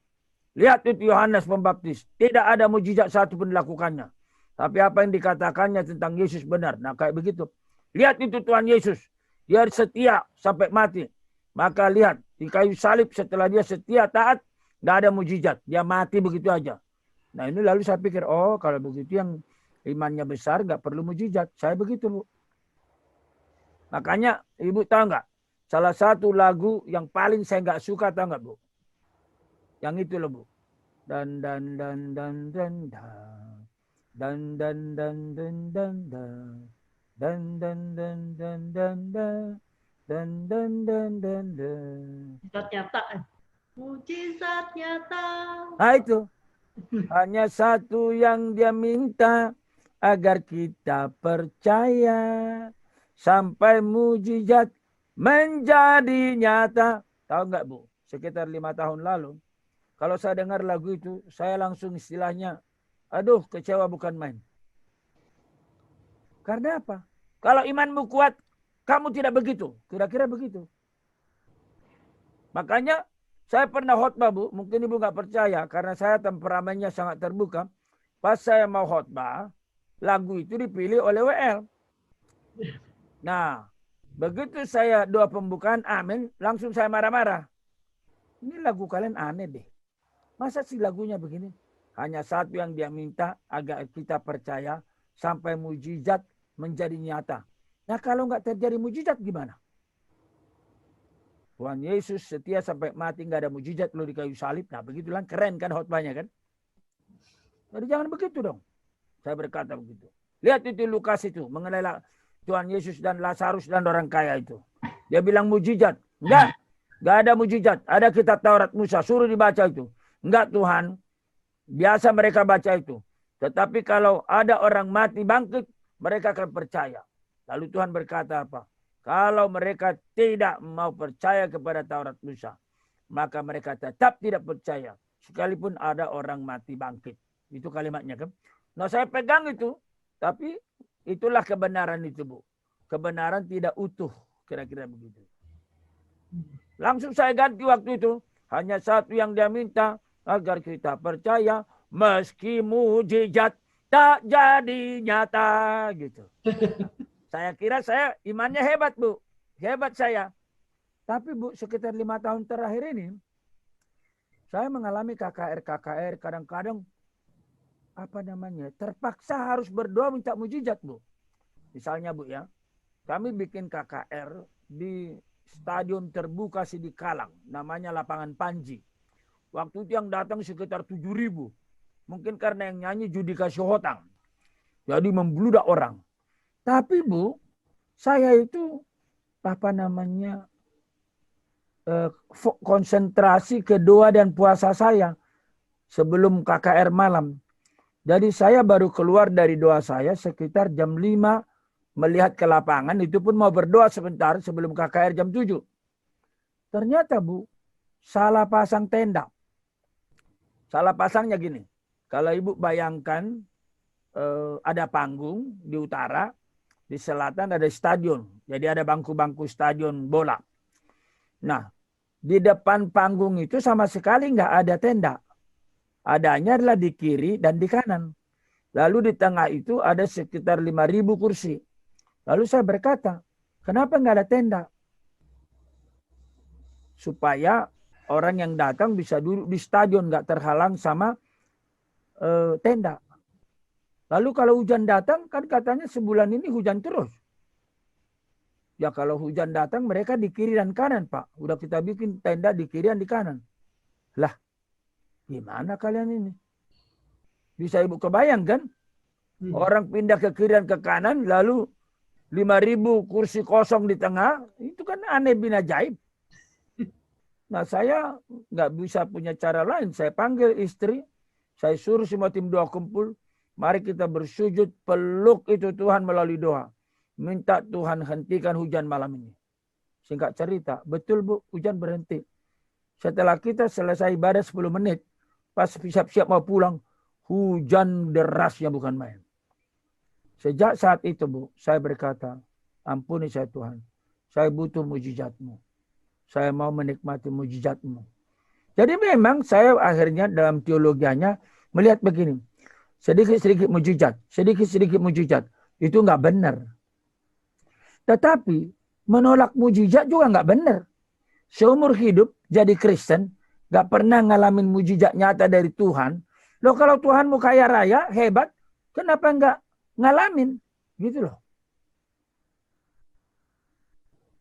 Lihat itu Yohanes Pembaptis. Tidak ada mujizat satu pun dilakukannya. Tapi apa yang dikatakannya tentang Yesus benar. Nah kayak begitu. Lihat itu Tuhan Yesus. Dia setia sampai mati. Maka lihat di kayu salib setelah dia setia taat. Tidak ada mujizat. Dia mati begitu aja. Nah ini lalu saya pikir. Oh kalau begitu yang imannya besar nggak perlu mujizat. Saya begitu Bu. Makanya Ibu tahu nggak? Salah satu lagu yang paling saya nggak suka tahu nggak Bu? Yang itu loh Bu. Dan Mujizat nyata. Mujizat nyata. Nah itu. Hanya satu yang dia minta agar kita percaya sampai mujizat menjadi nyata. Tahu nggak Bu? Sekitar 5 tahun lalu. Kalau saya dengar lagu itu, saya langsung istilahnya, aduh kecewa bukan main. Karena apa? Kalau imanmu kuat, kamu tidak begitu. Kira-kira begitu. Makanya saya pernah khotbah Bu, mungkin Ibu nggak percaya, karena saya temperamennya sangat terbuka. Pas saya mau khotbah, lagu itu dipilih oleh WL. Nah, begitu saya doa pembukaan, amin, langsung saya marah-marah. Ini lagu kalian aneh deh. Masa sih lagunya begini? Hanya satu yang dia minta agar kita percaya sampai mujizat menjadi nyata. Nah kalau nggak terjadi mujizat gimana? Tuhan Yesus setia sampai mati nggak ada mujizat lo di kayu salib. Nah begitulah keren kan khotbahnya kan? Jadi jangan begitu dong. Saya berkata begitu. Lihat itu Lukas itu mengenai Tuhan Yesus dan Lazarus dan orang kaya itu. Dia bilang mujizat. Enggak ada mujizat. Ada kitab Taurat Musa, suruh dibaca itu. Enggak Tuhan, biasa mereka baca itu. Tetapi kalau ada orang mati bangkit, mereka akan percaya. Lalu Tuhan berkata apa? Kalau mereka tidak mau percaya kepada Taurat Musa, maka mereka tetap tidak percaya. Sekalipun ada orang mati bangkit. Itu kalimatnya kan. Nah saya pegang itu. Tapi itulah kebenaran itu Bu. Kebenaran tidak utuh. Kira-kira begitu. Langsung saya ganti waktu itu. Hanya satu yang dia minta. Agar kita percaya. Meski mujizat tak jadi nyata. Gitu. Saya kira saya imannya hebat Bu. Hebat saya. Tapi Bu sekitar 5 tahun terakhir ini. Saya mengalami KKR. Kadang-kadang terpaksa harus berdoa minta mujizat Bu. Misalnya Bu ya. Kami bikin KKR di stadion terbuka di Kalang. Namanya Lapangan Panji. Waktu itu yang datang sekitar 7.000. Mungkin karena yang nyanyi Judika Syihotang. Jadi membludak orang. Tapi Bu, saya itu konsentrasi ke doa dan puasa saya sebelum KKR malam. Jadi saya baru keluar dari doa saya sekitar jam 5 melihat ke lapangan. Itu pun mau berdoa sebentar sebelum KKR jam 7. Ternyata Bu, salah pasang tenda. Salah pasangnya gini. Kalau Ibu bayangkan ada panggung di utara. Di selatan ada stadion. Jadi ada bangku-bangku stadion bola. Nah, di depan panggung itu sama sekali nggak ada tenda. Adanya adalah di kiri dan di kanan. Lalu di tengah itu ada sekitar 5.000 kursi. Lalu saya berkata, kenapa nggak ada tenda? Supaya orang yang datang bisa duduk di stadion, nggak terhalang sama tenda. Lalu kalau hujan datang, kan katanya sebulan ini hujan terus. Ya kalau hujan datang mereka di kiri dan kanan Pak. Udah kita bikin tenda di kiri dan di kanan. Lah. Gimana kalian ini? Bisa Ibu kebayang kan? Orang pindah ke kiri dan ke kanan, lalu 5.000 kursi kosong di tengah, itu kan aneh bin ajaib. Nah saya nggak bisa punya cara lain. Saya panggil istri, saya suruh semua tim doa kumpul, mari kita bersujud, peluk itu Tuhan melalui doa. Minta Tuhan hentikan hujan malam ini. Singkat cerita, betul Bu, hujan berhenti. Setelah kita selesai ibadah 10 menit, pas siap-siap mau pulang, hujan derasnya bukan main. Sejak saat itu Bu, saya berkata, ampuni saya Tuhan. Saya butuh mujizat-Mu. Saya mau menikmati mujizat-Mu. Jadi memang saya akhirnya dalam teologianya melihat begini. Sedikit-sedikit mujizat. Sedikit-sedikit mujizat. Itu nggak benar. Tetapi menolak mujizat juga nggak benar. Seumur hidup jadi Kristen, gak pernah ngalamin mujizat nyata dari Tuhan. Loh kalau Tuhanmu kaya raya, hebat, kenapa nggak ngalamin? Gitu loh.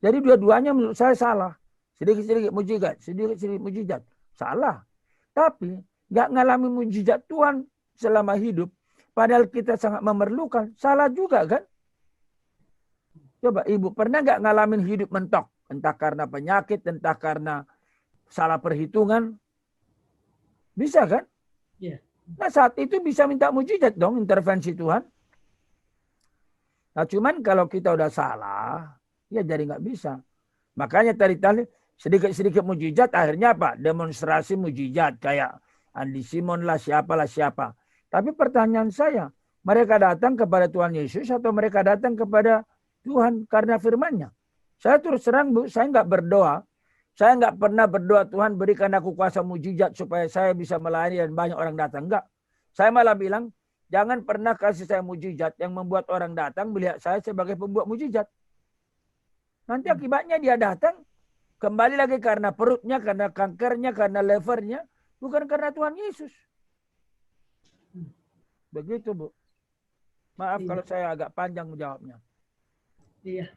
Jadi dua-duanya menurut saya salah. Sedikit-sedikit mujizat, sedikit-sedikit mujizat. Salah. Tapi nggak ngalamin mujizat Tuhan selama hidup. Padahal kita sangat memerlukan. Salah juga kan? Coba Ibu, pernah nggak ngalamin hidup mentok? Entah karena penyakit, entah karena salah perhitungan. Bisa kan? Yeah. Nah saat itu bisa minta mujizat dong, intervensi Tuhan. Nah cuman kalau kita udah salah, ya jadi nggak bisa. Makanya tadi sedikit-sedikit mujizat, akhirnya apa? Demonstrasi mujizat kayak Andi Simon lah, siapa. Tapi pertanyaan saya, mereka datang kepada Tuhan Yesus atau mereka datang kepada Tuhan karena firman-Nya? Saya terus terang Bu, saya nggak berdoa. Saya nggak pernah berdoa, Tuhan berikan aku kuasa mujizat supaya saya bisa melayani dan banyak orang datang. Enggak. Saya malah bilang, jangan pernah kasih saya mujizat yang membuat orang datang melihat saya sebagai pembuat mujizat. Nanti akibatnya dia datang, kembali lagi karena perutnya, karena kankernya, karena levernya, bukan karena Tuhan Yesus. Begitu Bu. Maaf kalau saya agak panjang menjawabnya. Iya.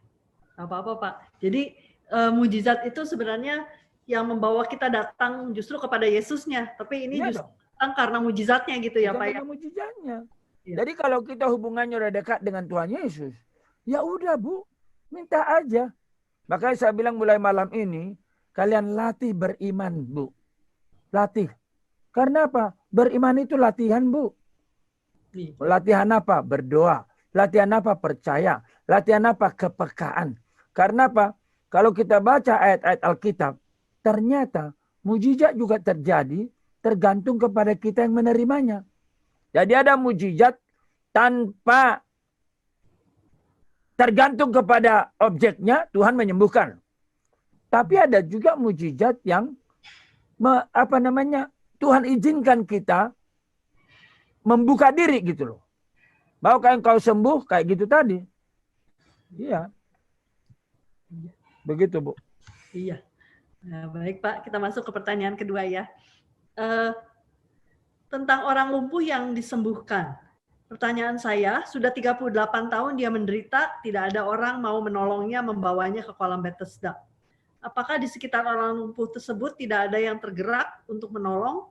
Apa-apa Pak. Jadi mujizat itu sebenarnya yang membawa kita datang justru kepada Yesusnya. Tapi ini Iya justru datang karena mujizatnya gitu ya, Bukan Pak ya. karena mujizatnya. Iya. Jadi kalau kita hubungannya udah dekat dengan Tuhan Yesus, ya udah Bu, minta aja. Makanya saya bilang mulai malam ini, kalian latih beriman Bu. Latih. Karena apa? Beriman itu latihan Bu. Iya. Latihan apa? Berdoa. Latihan apa? Percaya. Latihan apa? Kepekaan. Karena apa? Kalau kita baca ayat-ayat Alkitab, ternyata mujizat juga terjadi tergantung kepada kita yang menerimanya. Jadi ada mujizat tanpa tergantung kepada objeknya, Tuhan menyembuhkan. Tapi ada juga mujizat yang Tuhan izinkan kita membuka diri gitu loh. Maukah engkau sembuh kayak gitu tadi? Iya. Begitu, Bu. Iya. Nah, baik Pak, kita masuk ke pertanyaan kedua ya. Tentang orang lumpuh yang disembuhkan. Pertanyaan saya, sudah 38 tahun dia menderita, tidak ada orang mau menolongnya, membawanya ke kolam Bethesda. Apakah di sekitar orang lumpuh tersebut tidak ada yang tergerak untuk menolong?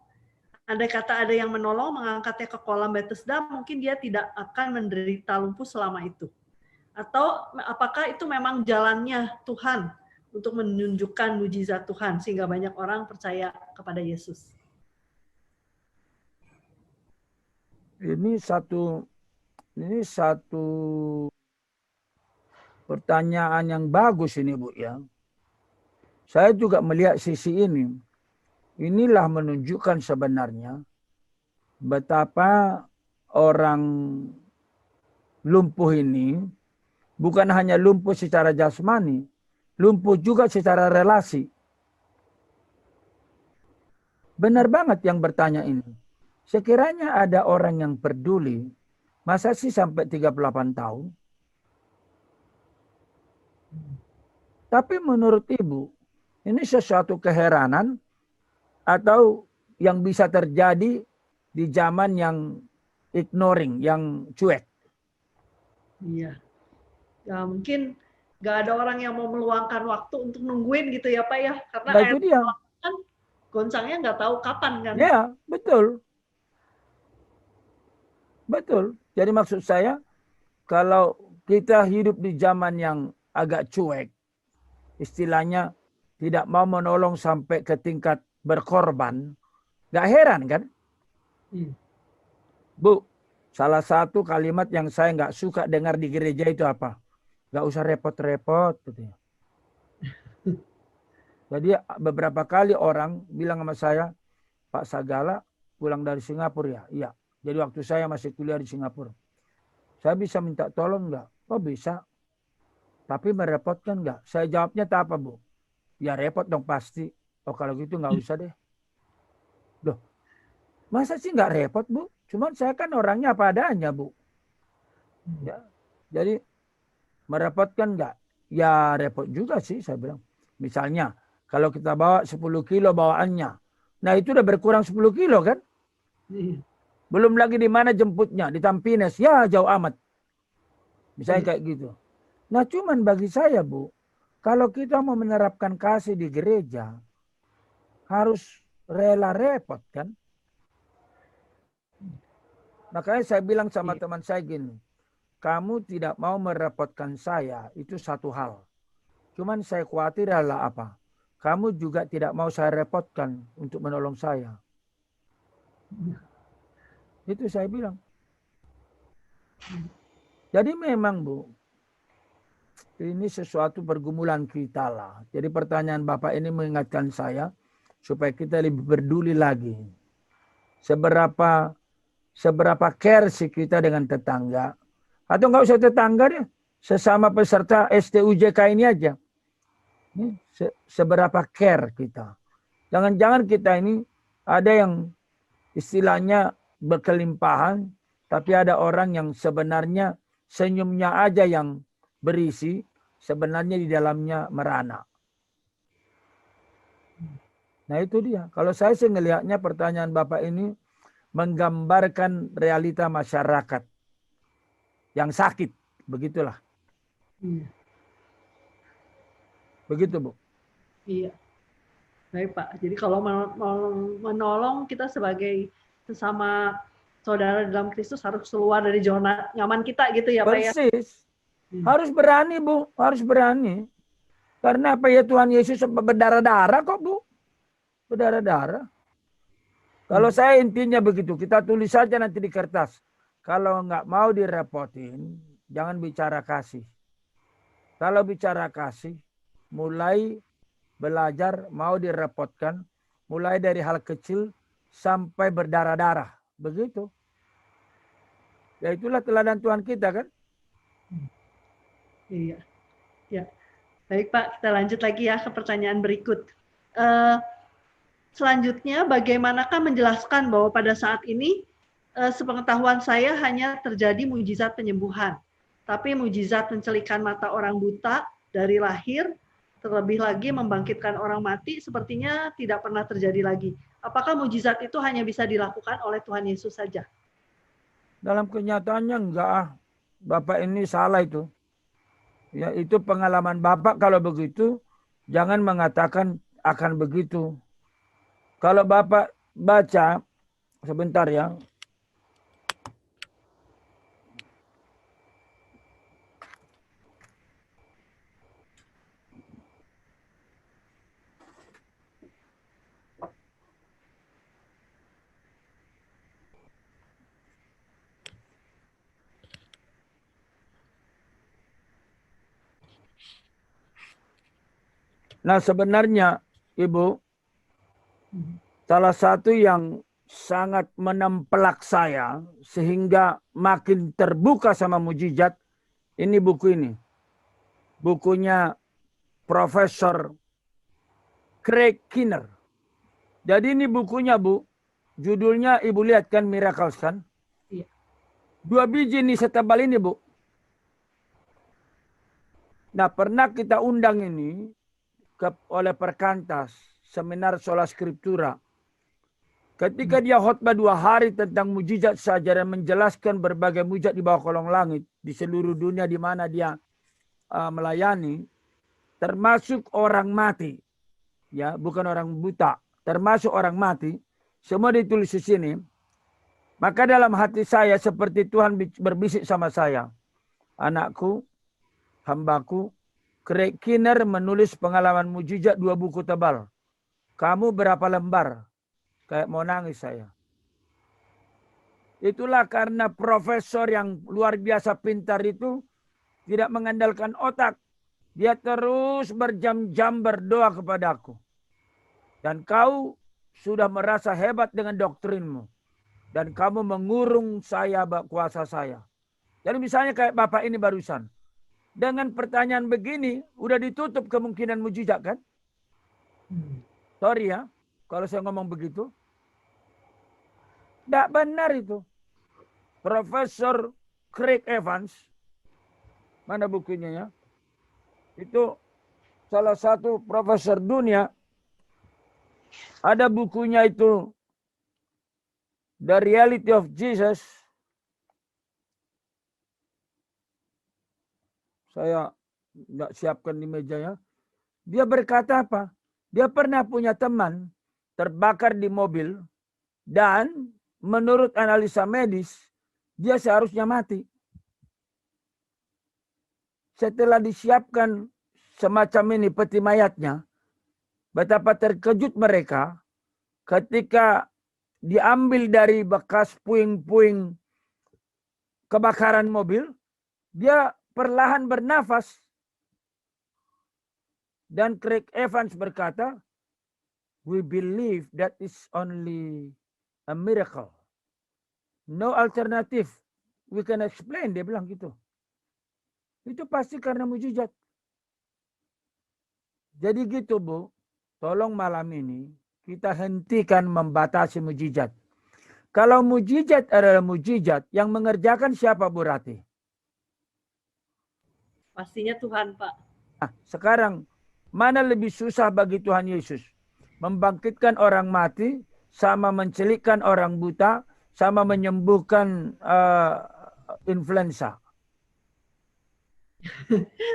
Andai kata ada yang menolong, mengangkatnya ke kolam Bethesda, mungkin dia tidak akan menderita lumpuh selama itu. Atau apakah itu memang jalannya Tuhan untuk menunjukkan mujizat Tuhan sehingga banyak orang percaya kepada Yesus? Ini satu pertanyaan yang bagus ini Bu ya. Saya juga melihat sisi ini. Inilah menunjukkan sebenarnya betapa orang lumpuh ini bukan hanya lumpuh secara jasmani, lumpuh juga secara relasi. Benar banget yang bertanya ini. Sekiranya ada orang yang peduli, masa sih sampai 38 tahun? Tapi menurut Ibu, ini sesuatu keheranan atau yang bisa terjadi di zaman yang ignoring, yang cuek? Iya. Ya mungkin nggak ada orang yang mau meluangkan waktu untuk nungguin gitu ya Pak ya. Karena Nah, itu dia. kan goncangnya nggak tahu kapan kan. Ya, betul. Betul. Jadi maksud saya, kalau kita hidup di zaman yang agak cuek, istilahnya tidak mau menolong sampai ke tingkat berkorban, nggak heran kan? Bu, salah satu kalimat yang saya nggak suka dengar di gereja itu apa? Nggak usah repot-repot. Gitu. Jadi beberapa kali orang bilang sama saya, Pak Sagala pulang dari Singapura ya? Iya. Jadi waktu saya masih kuliah di Singapura. Saya bisa minta tolong nggak? Oh bisa. Tapi merepotkan nggak? Saya jawabnya tak apa Bu? Ya repot dong pasti. Oh kalau gitu nggak usah deh. Loh, masa sih nggak repot Bu? Cuman saya kan orangnya apa adanya Bu. Ya, jadi merepotkan nggak? Ya repot juga sih saya bilang. Misalnya kalau kita bawa 10 kilo bawaannya. Nah itu udah berkurang 10 kilo kan? Belum lagi di mana jemputnya. Di Tampines. Ya jauh amat. Misalnya kayak gitu. Nah cuman bagi saya Bu. Kalau kita mau menerapkan kasih di gereja. Harus rela repot kan? Makanya saya bilang sama teman saya gini. Kamu tidak mau merepotkan saya. Itu satu hal. Cuman saya khawatir adalah apa? Kamu juga tidak mau saya repotkan untuk menolong saya. Itu saya bilang. Jadi memang Bu, ini sesuatu pergumulan kita lah. Jadi pertanyaan Bapak ini mengingatkan saya supaya kita lebih peduli lagi. Seberapa care sih kita dengan tetangga. Atau nggak usah tetangga deh. Sesama peserta STUJK ini aja. Seberapa care kita. Jangan-jangan kita ini ada yang istilahnya berkelimpahan, tapi ada orang yang sebenarnya senyumnya aja yang berisi, sebenarnya di dalamnya merana. Nah itu dia. Kalau saya sih ngelihatnya pertanyaan Bapak ini menggambarkan realita masyarakat yang sakit. Begitulah. Begitu Bu. Iya. Baik Pak. Jadi kalau menolong kita sebagai sesama saudara dalam Kristus harus keluar dari zona nyaman kita gitu ya Pak ya. Persis. Harus berani Bu, harus berani. Karena apa ya, Tuhan Yesus berdarah-darah kok Bu. Berdarah-darah. Kalau saya intinya begitu, kita tulis saja nanti di kertas. Kalau nggak mau direpotin, jangan bicara kasih. Kalau bicara kasih, mulai belajar mau direpotkan, mulai dari hal kecil sampai berdarah-darah. Begitu. Ya itulah teladan Tuhan kita kan. Iya. Ya. Baik Pak, kita lanjut lagi ya ke pertanyaan berikut. Selanjutnya, bagaimanakah menjelaskan bahwa pada saat ini sepengetahuan saya hanya terjadi mujizat penyembuhan, tapi mujizat mencelikan mata orang buta dari lahir, terlebih lagi membangkitkan orang mati, sepertinya tidak pernah terjadi lagi. Apakah mujizat itu hanya bisa dilakukan oleh Tuhan Yesus saja? Dalam kenyataannya enggak. Bapak ini salah itu. Ya, itu pengalaman Bapak. Kalau begitu, jangan mengatakan akan begitu. Kalau Bapak baca, sebentar ya. Nah sebenarnya Ibu, salah satu yang sangat menempelak saya sehingga makin terbuka sama mujizat, ini buku ini. Bukunya Profesor Craig Kinner. Jadi ini bukunya Bu, judulnya Ibu lihat kan, Miracles kan? Iya. 2 biji nih setebal ini Bu. Nah pernah kita undang ini oleh Perkantas, seminar Sola Scriptura. Ketika dia khotbah 2 hari tentang mujizat saja dan menjelaskan berbagai mujizat di bawah kolong langit di seluruh dunia di mana dia melayani, termasuk orang mati, ya bukan orang buta, termasuk orang mati, semua ditulis di sini. Maka dalam hati saya seperti Tuhan berbisik sama saya, anakku, hambaku, Craig Kinner menulis pengalaman mujizat 2 buku tebal. Kamu berapa lembar? Kayak mau nangis saya. Itulah karena profesor yang luar biasa pintar itu tidak mengandalkan otak. Dia terus berjam-jam berdoa kepadaku. Dan kau sudah merasa hebat dengan doktrinmu. Dan kamu mengurung saya, kuasa saya. Jadi misalnya kayak Bapak ini barusan. Dengan pertanyaan begini, udah ditutup kemungkinan mujizat kan? Sorry ya, kalau saya ngomong begitu. Tidak benar itu. Profesor Craig Evans, mana bukunya ya? Itu salah satu profesor dunia. Ada bukunya itu, The Reality of Jesus. Saya nggak siapkan di meja ya. Dia berkata apa? Dia pernah punya teman terbakar di mobil dan menurut analisa medis dia seharusnya mati. Setelah disiapkan semacam ini peti mayatnya, betapa terkejut mereka ketika diambil dari bekas puing-puing kebakaran mobil, dia perlahan bernafas. Dan Craig Evans berkata, we believe that is only a miracle. No alternative. We can explain, dia bilang gitu. Itu pasti karena mujizat. Jadi gitu Bu, tolong malam ini kita hentikan membatasi mujizat. Kalau mujizat adalah mujizat, yang mengerjakan siapa Bu Rati? Pastinya Tuhan, Pak. Nah, sekarang mana lebih susah bagi Tuhan Yesus? Membangkitkan orang mati, sama mencelikkan orang buta, sama menyembuhkan influenza.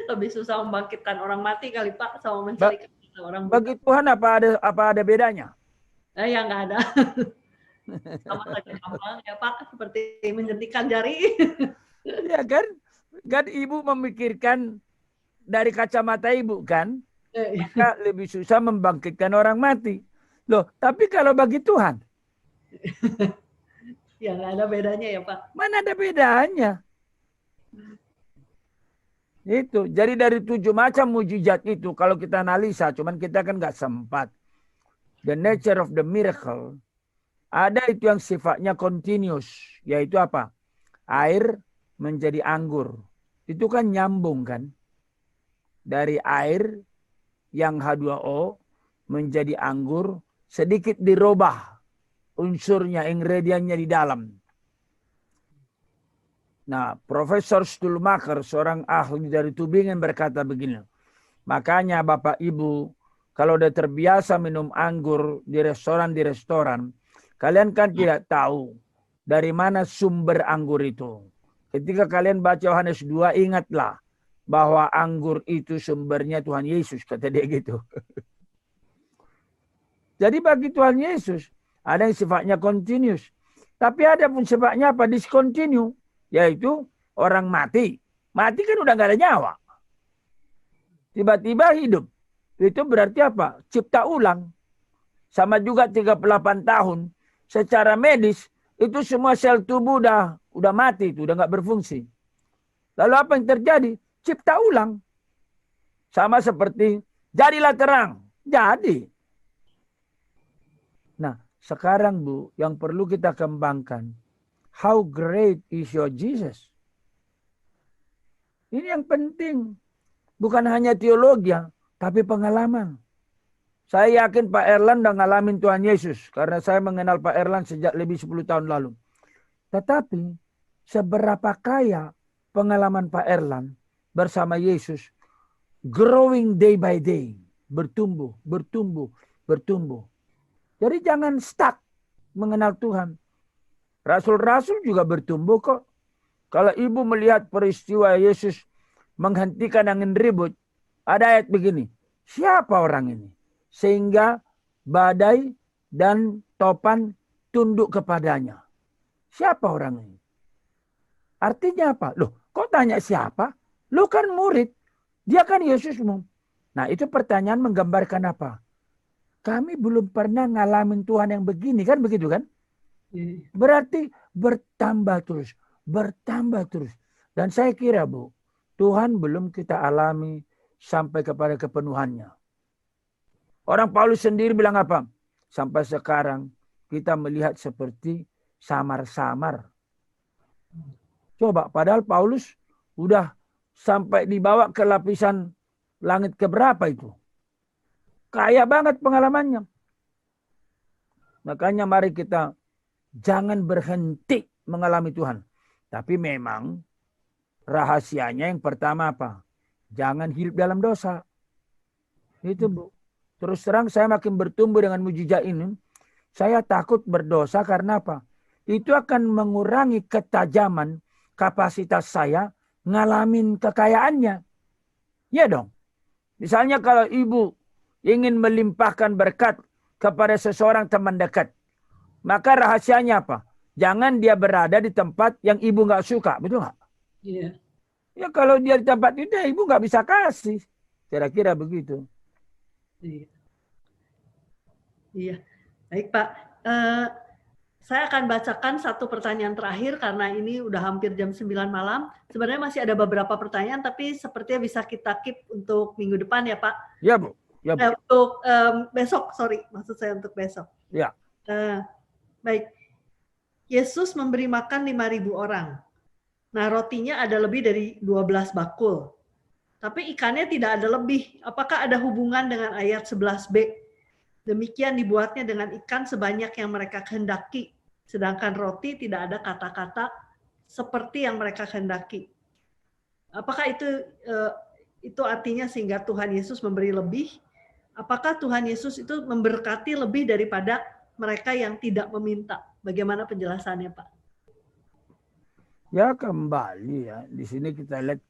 Lebih susah membangkitkan orang mati kali Pak, sama mencelikkan orang buta. Bagi Tuhan apa ada bedanya? Ya nggak ada. Sama saja gampang ya Pak, seperti menjentikan jari. Ya kan? Kan ibu memikirkan dari kacamata ibu kan? Maka lebih susah membangkitkan orang mati. Loh, tapi kalau bagi Tuhan, Ya nggak ada bedanya ya Pak. mana ada bedanya? Itu. Jadi dari 7 macam mujizat itu, kalau kita analisa, cuman kita kan nggak sempat. The nature of the miracle, ada itu yang sifatnya continuous, yaitu apa? Air menjadi anggur. Itu kan nyambung kan? Dari air yang H2O menjadi anggur, sedikit dirubah unsurnya, ingredientnya di dalam. Nah, Profesor Stulmacher, seorang ahli dari Tübingen berkata begini, makanya Bapak Ibu, kalau udah terbiasa minum anggur di restoran, kalian kan tidak tahu dari mana sumber anggur itu. Ketika kalian baca Yohanes 2, ingatlah bahwa anggur itu sumbernya Tuhan Yesus, kata dia gitu. Jadi bagi Tuhan Yesus, ada yang sifatnya continuous. Tapi ada pun sifatnya apa? Discontinue. Yaitu orang mati. Mati kan udah gak ada nyawa. Tiba-tiba hidup. Itu berarti apa? Cipta ulang. Sama juga 38 tahun. Secara medis, itu semua sel tubuh udah mati. Udah gak berfungsi. Lalu apa yang terjadi? Cipta ulang. Sama seperti, jadilah terang. Jadi. Nah, sekarang Bu, yang perlu kita kembangkan, how great is your Jesus? Ini yang penting. Bukan hanya teologi, tapi pengalaman. Saya yakin Pak Erlan udah ngalamin Tuhan Yesus. Karena saya mengenal Pak Erlan sejak lebih 10 tahun lalu. Tetapi, seberapa kaya pengalaman Pak Erlan bersama Yesus, growing day by day. Bertumbuh, bertumbuh, bertumbuh. Jadi jangan stuck mengenal Tuhan. Rasul-rasul juga bertumbuh kok. Kalau ibu melihat peristiwa Yesus menghentikan angin ribut, ada ayat begini, siapa orang ini? Sehingga badai dan topan tunduk kepadanya. Siapa orang ini? Artinya apa? Loh, kok tanya siapa? Lu kan murid, dia kan Yesusmu. Nah, itu pertanyaan menggambarkan apa? Kami belum pernah ngalamin Tuhan yang begini, kan begitu kan? Berarti bertambah terus, bertambah terus. Dan saya kira Bu, Tuhan belum kita alami sampai kepada kepenuhannya. Orang Paulus sendiri bilang apa? Sampai sekarang kita melihat seperti samar-samar. Coba, padahal Paulus udah sampai dibawa ke lapisan langit keberapa itu? Kaya banget pengalamannya. Makanya mari kita jangan berhenti mengalami Tuhan. Tapi memang rahasianya yang pertama apa? Jangan hidup dalam dosa. Itu Bu. Terus terang saya makin bertumbuh dengan mujizat ini. Saya takut berdosa karena apa? Itu akan mengurangi ketajaman kapasitas saya ngalamin kekayaannya. Ya dong. Misalnya kalau ibu ingin melimpahkan berkat kepada seseorang teman dekat. Maka rahasianya apa? Jangan dia berada di tempat yang ibu nggak suka. Betul nggak? Iya. Ya kalau dia di tempat itu, ibu nggak bisa kasih. Kira-kira begitu. Iya. Iya. Baik Pak. Saya akan bacakan satu pertanyaan terakhir karena ini udah hampir jam 9 malam. Sebenarnya masih ada beberapa pertanyaan, tapi sepertinya bisa kita keep untuk minggu depan ya Pak. Ya Bu. Ya, Bu. Untuk besok, sorry. Maksud saya untuk besok. Ya. Baik. Yesus memberi makan 5.000 orang. Nah, rotinya ada lebih dari 12 bakul. Tapi ikannya tidak ada lebih. Apakah ada hubungan dengan ayat 11b? Demikian dibuatnya dengan ikan sebanyak yang mereka kehendaki. Sedangkan roti tidak ada kata-kata seperti yang mereka kehendaki. Apakah itu artinya sehingga Tuhan Yesus memberi lebih? Apakah Tuhan Yesus itu memberkati lebih daripada mereka yang tidak meminta? Bagaimana penjelasannya, Pak? Ya kembali ya. Di sini kita lihat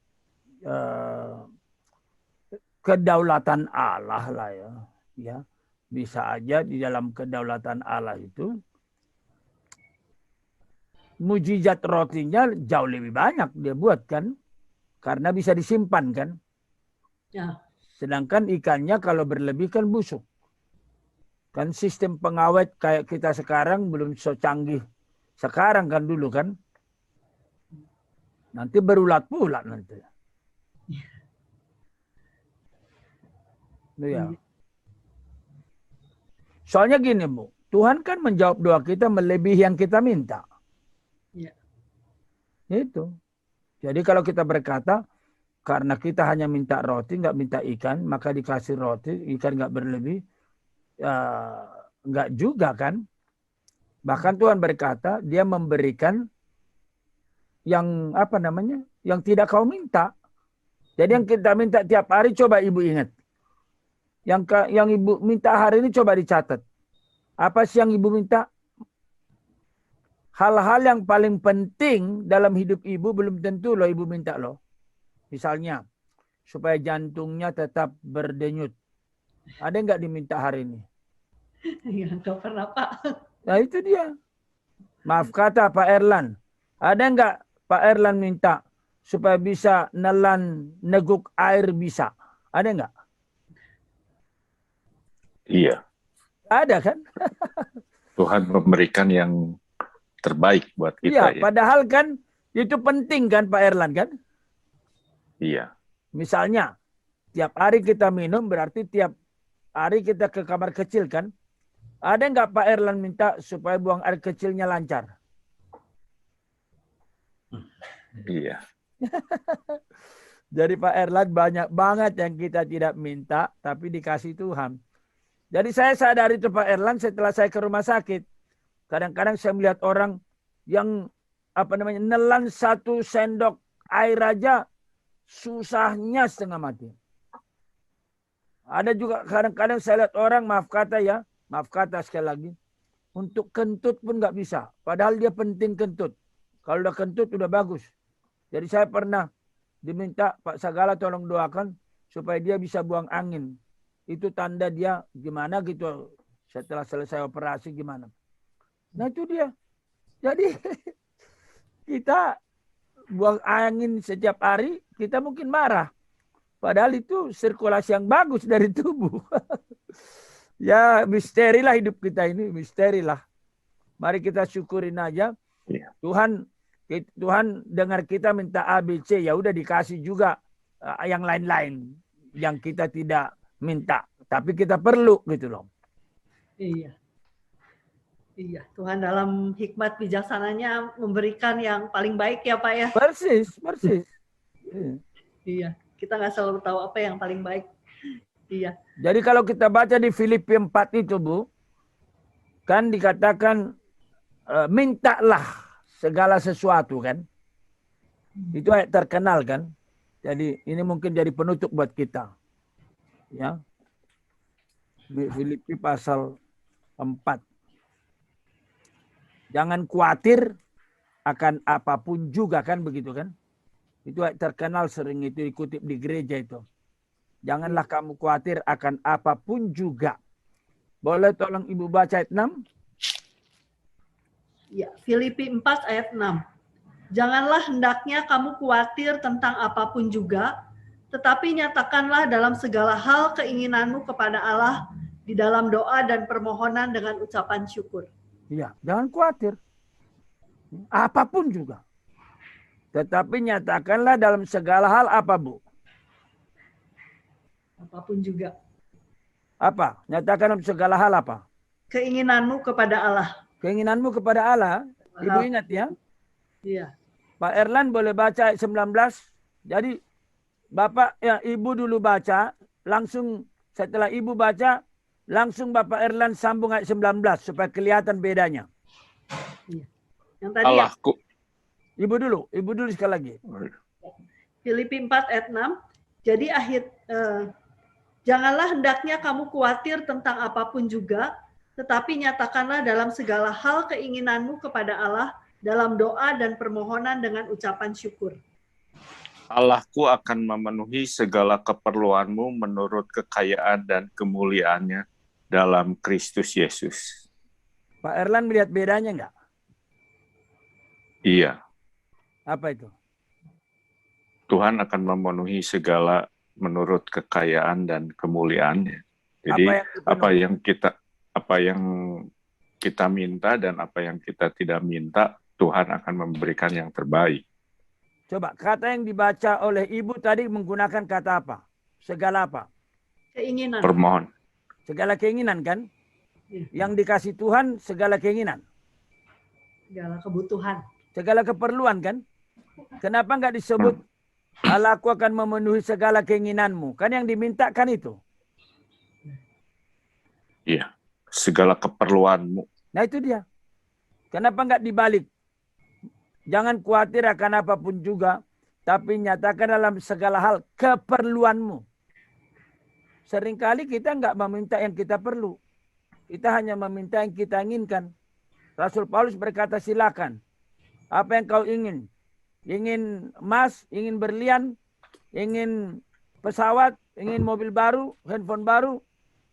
kedaulatan Allah lah ya. Ya, bisa aja di dalam kedaulatan Allah itu mujizat rotinya jauh lebih banyak dia buat kan, karena bisa disimpan kan. Ya. Sedangkan ikannya kalau berlebih kan busuk. Kan sistem pengawet kayak kita sekarang belum so canggih sekarang kan dulu kan. Nanti berulat-ulat nanti. Ya. Soalnya gini Bu, Tuhan kan menjawab doa kita melebihi yang kita minta. Ya. Itu. Jadi kalau kita berkata, karena kita hanya minta roti, nggak minta ikan, maka dikasih roti, ikan nggak berlebih, nggak juga kan. Bahkan Tuhan berkata, dia memberikan yang apa namanya, yang tidak kau minta. Jadi yang kita minta tiap hari, coba ibu ingat. Yang ibu minta hari ini coba dicatat. Apa sih yang ibu minta? Hal-hal yang paling penting dalam hidup ibu belum tentu loh ibu minta loh. Misalnya, supaya jantungnya tetap berdenyut. Ada nggak diminta hari ini? Ya, nggak pernah Pak. Nah itu dia. Maaf kata Pak Erlan. Ada nggak Pak Erlan minta supaya bisa nelan neguk air bisa? Ada nggak? Iya. Ada kan? Tuhan memberikan yang terbaik buat kita. Iya, Ya. padahal kan itu penting kan Pak Erlan kan? Iya. Misalnya, tiap hari kita minum berarti tiap hari kita ke kamar kecil kan? Ada nggak Pak Erlan minta supaya buang air kecilnya lancar? Iya. Jadi Pak Erlan banyak banget yang kita tidak minta tapi dikasih Tuhan. Jadi saya sadar itu Pak Erlan setelah saya ke rumah sakit. Kadang-kadang saya melihat orang yang nelan 1 sendok air aja susahnya setengah mati. Ada juga kadang-kadang saya lihat orang, maaf kata sekali lagi, untuk kentut pun nggak bisa. Padahal dia penting kentut. Kalau udah kentut udah bagus. Jadi saya pernah diminta Pak Sagala tolong doakan supaya dia bisa buang angin. Itu tanda dia gimana gitu setelah selesai operasi gimana. Nah itu dia. Jadi kita buang angin setiap hari, kita mungkin marah. Padahal itu sirkulasi yang bagus dari tubuh. Ya misteri lah hidup kita ini, misteri lah. Mari kita syukurin aja. Iya. Tuhan dengar kita minta A, B, C, ya udah dikasih juga yang lain-lain yang kita tidak minta, tapi kita perlu gitu loh. Iya. Iya, Tuhan dalam hikmat bijaksananya memberikan yang paling baik ya Pak ya. Persis. Iya, kita nggak selalu tahu apa yang paling baik. Iya. Jadi kalau kita baca di Filipi 4 itu Bu, kan dikatakan mintalah segala sesuatu kan. Itu ayat terkenal kan. Jadi ini mungkin jadi penutup buat kita. Ya. Filipi pasal 4. Jangan khawatir akan apapun juga kan begitu kan. Itu ayat terkenal sering itu dikutip di gereja itu. Janganlah kamu khawatir akan apapun juga. Boleh tolong Ibu baca ayat 6? Ya, Filipi 4 ayat 6. Janganlah hendaknya kamu khawatir tentang apapun juga, tetapi nyatakanlah dalam segala hal keinginanmu kepada Allah di dalam doa dan permohonan dengan ucapan syukur. Iya, jangan khawatir. Apapun juga. Tetapi nyatakanlah dalam segala hal apa, Bu? Apapun juga. Apa? Nyatakan dalam segala hal apa? Keinginanmu kepada Allah. Keinginanmu kepada Allah. Ibu ingat ya. Iya. Pak Erlan boleh baca ayat 19. Jadi Bapak, ya Ibu dulu baca. Langsung setelah Ibu baca, langsung Bapak Erlan sambung ayat 19 supaya kelihatan bedanya. Iya. Yang tadi Allahku. Ibu dulu sekali lagi. Filipi 4 ayat 6. Jadi janganlah hendaknya kamu khawatir tentang apapun juga, tetapi nyatakanlah dalam segala hal keinginanmu kepada Allah dalam doa dan permohonan dengan ucapan syukur. Allahku akan memenuhi segala keperluanmu menurut kekayaan dan kemuliaannya dalam Kristus Yesus. Pak Erlan melihat bedanya enggak? Iya, Apa itu? Tuhan akan memenuhi segala menurut kekayaan dan kemuliaannya. Jadi Apa yang dipenuhi? apa yang kita minta dan apa yang kita tidak minta, Tuhan akan memberikan yang terbaik. Coba kata yang dibaca oleh Ibu tadi menggunakan kata apa? Segala apa? Keinginan. Permohon. Segala keinginan kan? Iya. Yang dikasih Tuhan segala keinginan. Segala kebutuhan. Segala keperluan kan? Kenapa nggak disebut Allah, aku akan memenuhi segala keinginanmu? Kan yang diminta kan itu. Iya, segala keperluanmu. Nah itu dia. Kenapa nggak dibalik? Jangan khawatir akan apapun juga, tapi nyatakan dalam segala hal keperluanmu. Seringkali kita nggak meminta yang kita perlu. Kita hanya meminta yang kita inginkan. Rasul Paulus berkata, silakan. Apa yang kau ingin? Ingin emas, ingin berlian, ingin pesawat, ingin mobil baru, handphone baru.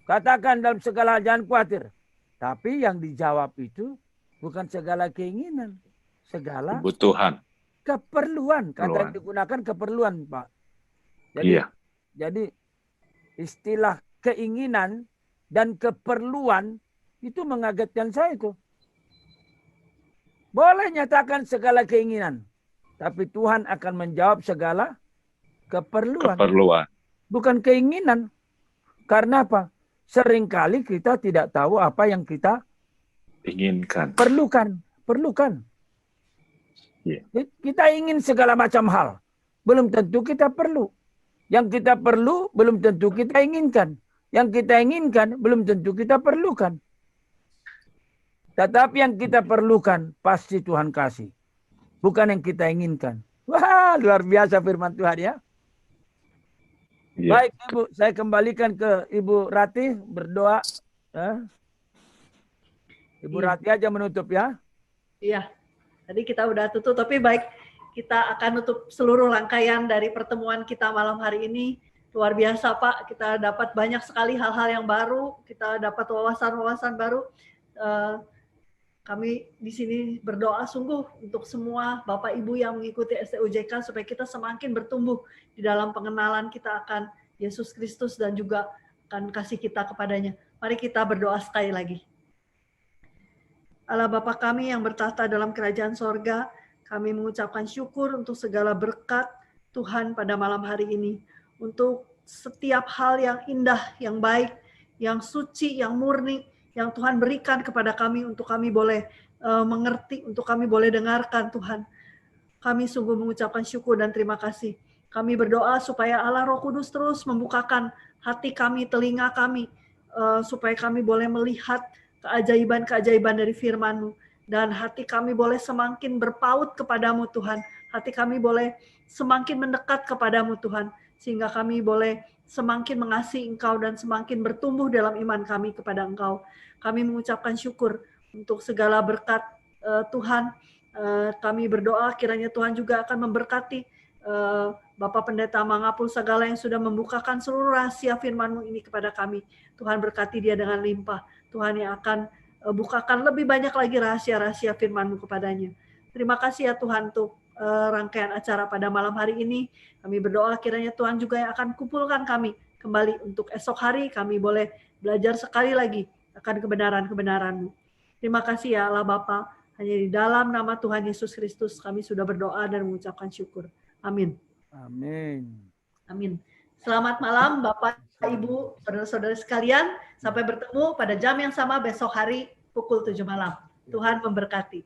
Katakan dalam segala hal, jangan khawatir. Tapi yang dijawab itu bukan segala keinginan. Segala Kebutuhan. keperluan. Kata yang digunakan keperluan, Pak. Jadi, Iya. jadi istilah keinginan dan keperluan itu mengagetkan saya itu. Boleh nyatakan segala keinginan, tapi Tuhan akan menjawab segala keperluan. Keperluan. Bukan keinginan. Karena apa? Seringkali kita tidak tahu apa yang kita Inginkan. perlukan. Iya. Kita ingin segala macam hal. Belum tentu kita perlu. Yang kita perlu belum tentu kita inginkan. Yang kita inginkan belum tentu kita perlukan. Tetapi yang kita perlukan pasti Tuhan kasih. Bukan yang kita inginkan. Wah, luar biasa firman Tuhan ya. Iya. Baik Ibu, saya kembalikan ke Ibu Rati berdoa. Ibu Rati aja menutup ya. Iya. Tadi kita udah tutup, tapi baik, kita akan tutup seluruh rangkaian dari pertemuan kita malam hari ini. Luar biasa Pak, kita dapat banyak sekali hal-hal yang baru, kita dapat wawasan-wawasan baru. Kami di sini berdoa sungguh untuk semua Bapak Ibu yang mengikuti STUJK supaya kita semakin bertumbuh di dalam pengenalan kita akan Yesus Kristus dan juga akan kasih kita kepadanya. Mari kita berdoa sekali lagi. Allah Bapa kami yang bertahta dalam kerajaan sorga, kami mengucapkan syukur untuk segala berkat Tuhan pada malam hari ini. Untuk setiap hal yang indah, yang baik, yang suci, yang murni, yang Tuhan berikan kepada kami untuk kami boleh mengerti, untuk kami boleh dengarkan Tuhan. Kami sungguh mengucapkan syukur dan terima kasih. Kami berdoa supaya Allah Roh Kudus terus membukakan hati kami, telinga kami, supaya kami boleh melihat keajaiban-keajaiban dari firman-Mu. Dan hati kami boleh semakin berpaut kepadamu Tuhan. Hati kami boleh semakin mendekat kepadamu Tuhan. Sehingga kami boleh semakin mengasihi Engkau dan semakin bertumbuh dalam iman kami kepada Engkau. Kami mengucapkan syukur untuk segala berkat Tuhan. Kami berdoa kiranya Tuhan juga akan memberkati Bapak Pendeta Mangapul segala yang sudah membukakan seluruh rahasia firman-Mu ini kepada kami. Tuhan berkati dia dengan limpah. Tuhan yang akan bukakan lebih banyak lagi rahasia-rahasia firman-Mu kepadanya. Terima kasih ya Tuhan untuk rangkaian acara pada malam hari ini. Kami berdoa kiranya Tuhan juga yang akan kumpulkan kami kembali untuk esok hari kami boleh belajar sekali lagi akan kebenaran-kebenaran-Mu. Terima kasih ya Allah Bapa. Hanya di dalam nama Tuhan Yesus Kristus kami sudah berdoa dan mengucapkan syukur. Amin. Amin. Amin. Selamat malam Bapak, Ibu, saudara-saudara sekalian. Sampai bertemu pada jam yang sama besok hari pukul 7 malam. Tuhan memberkati.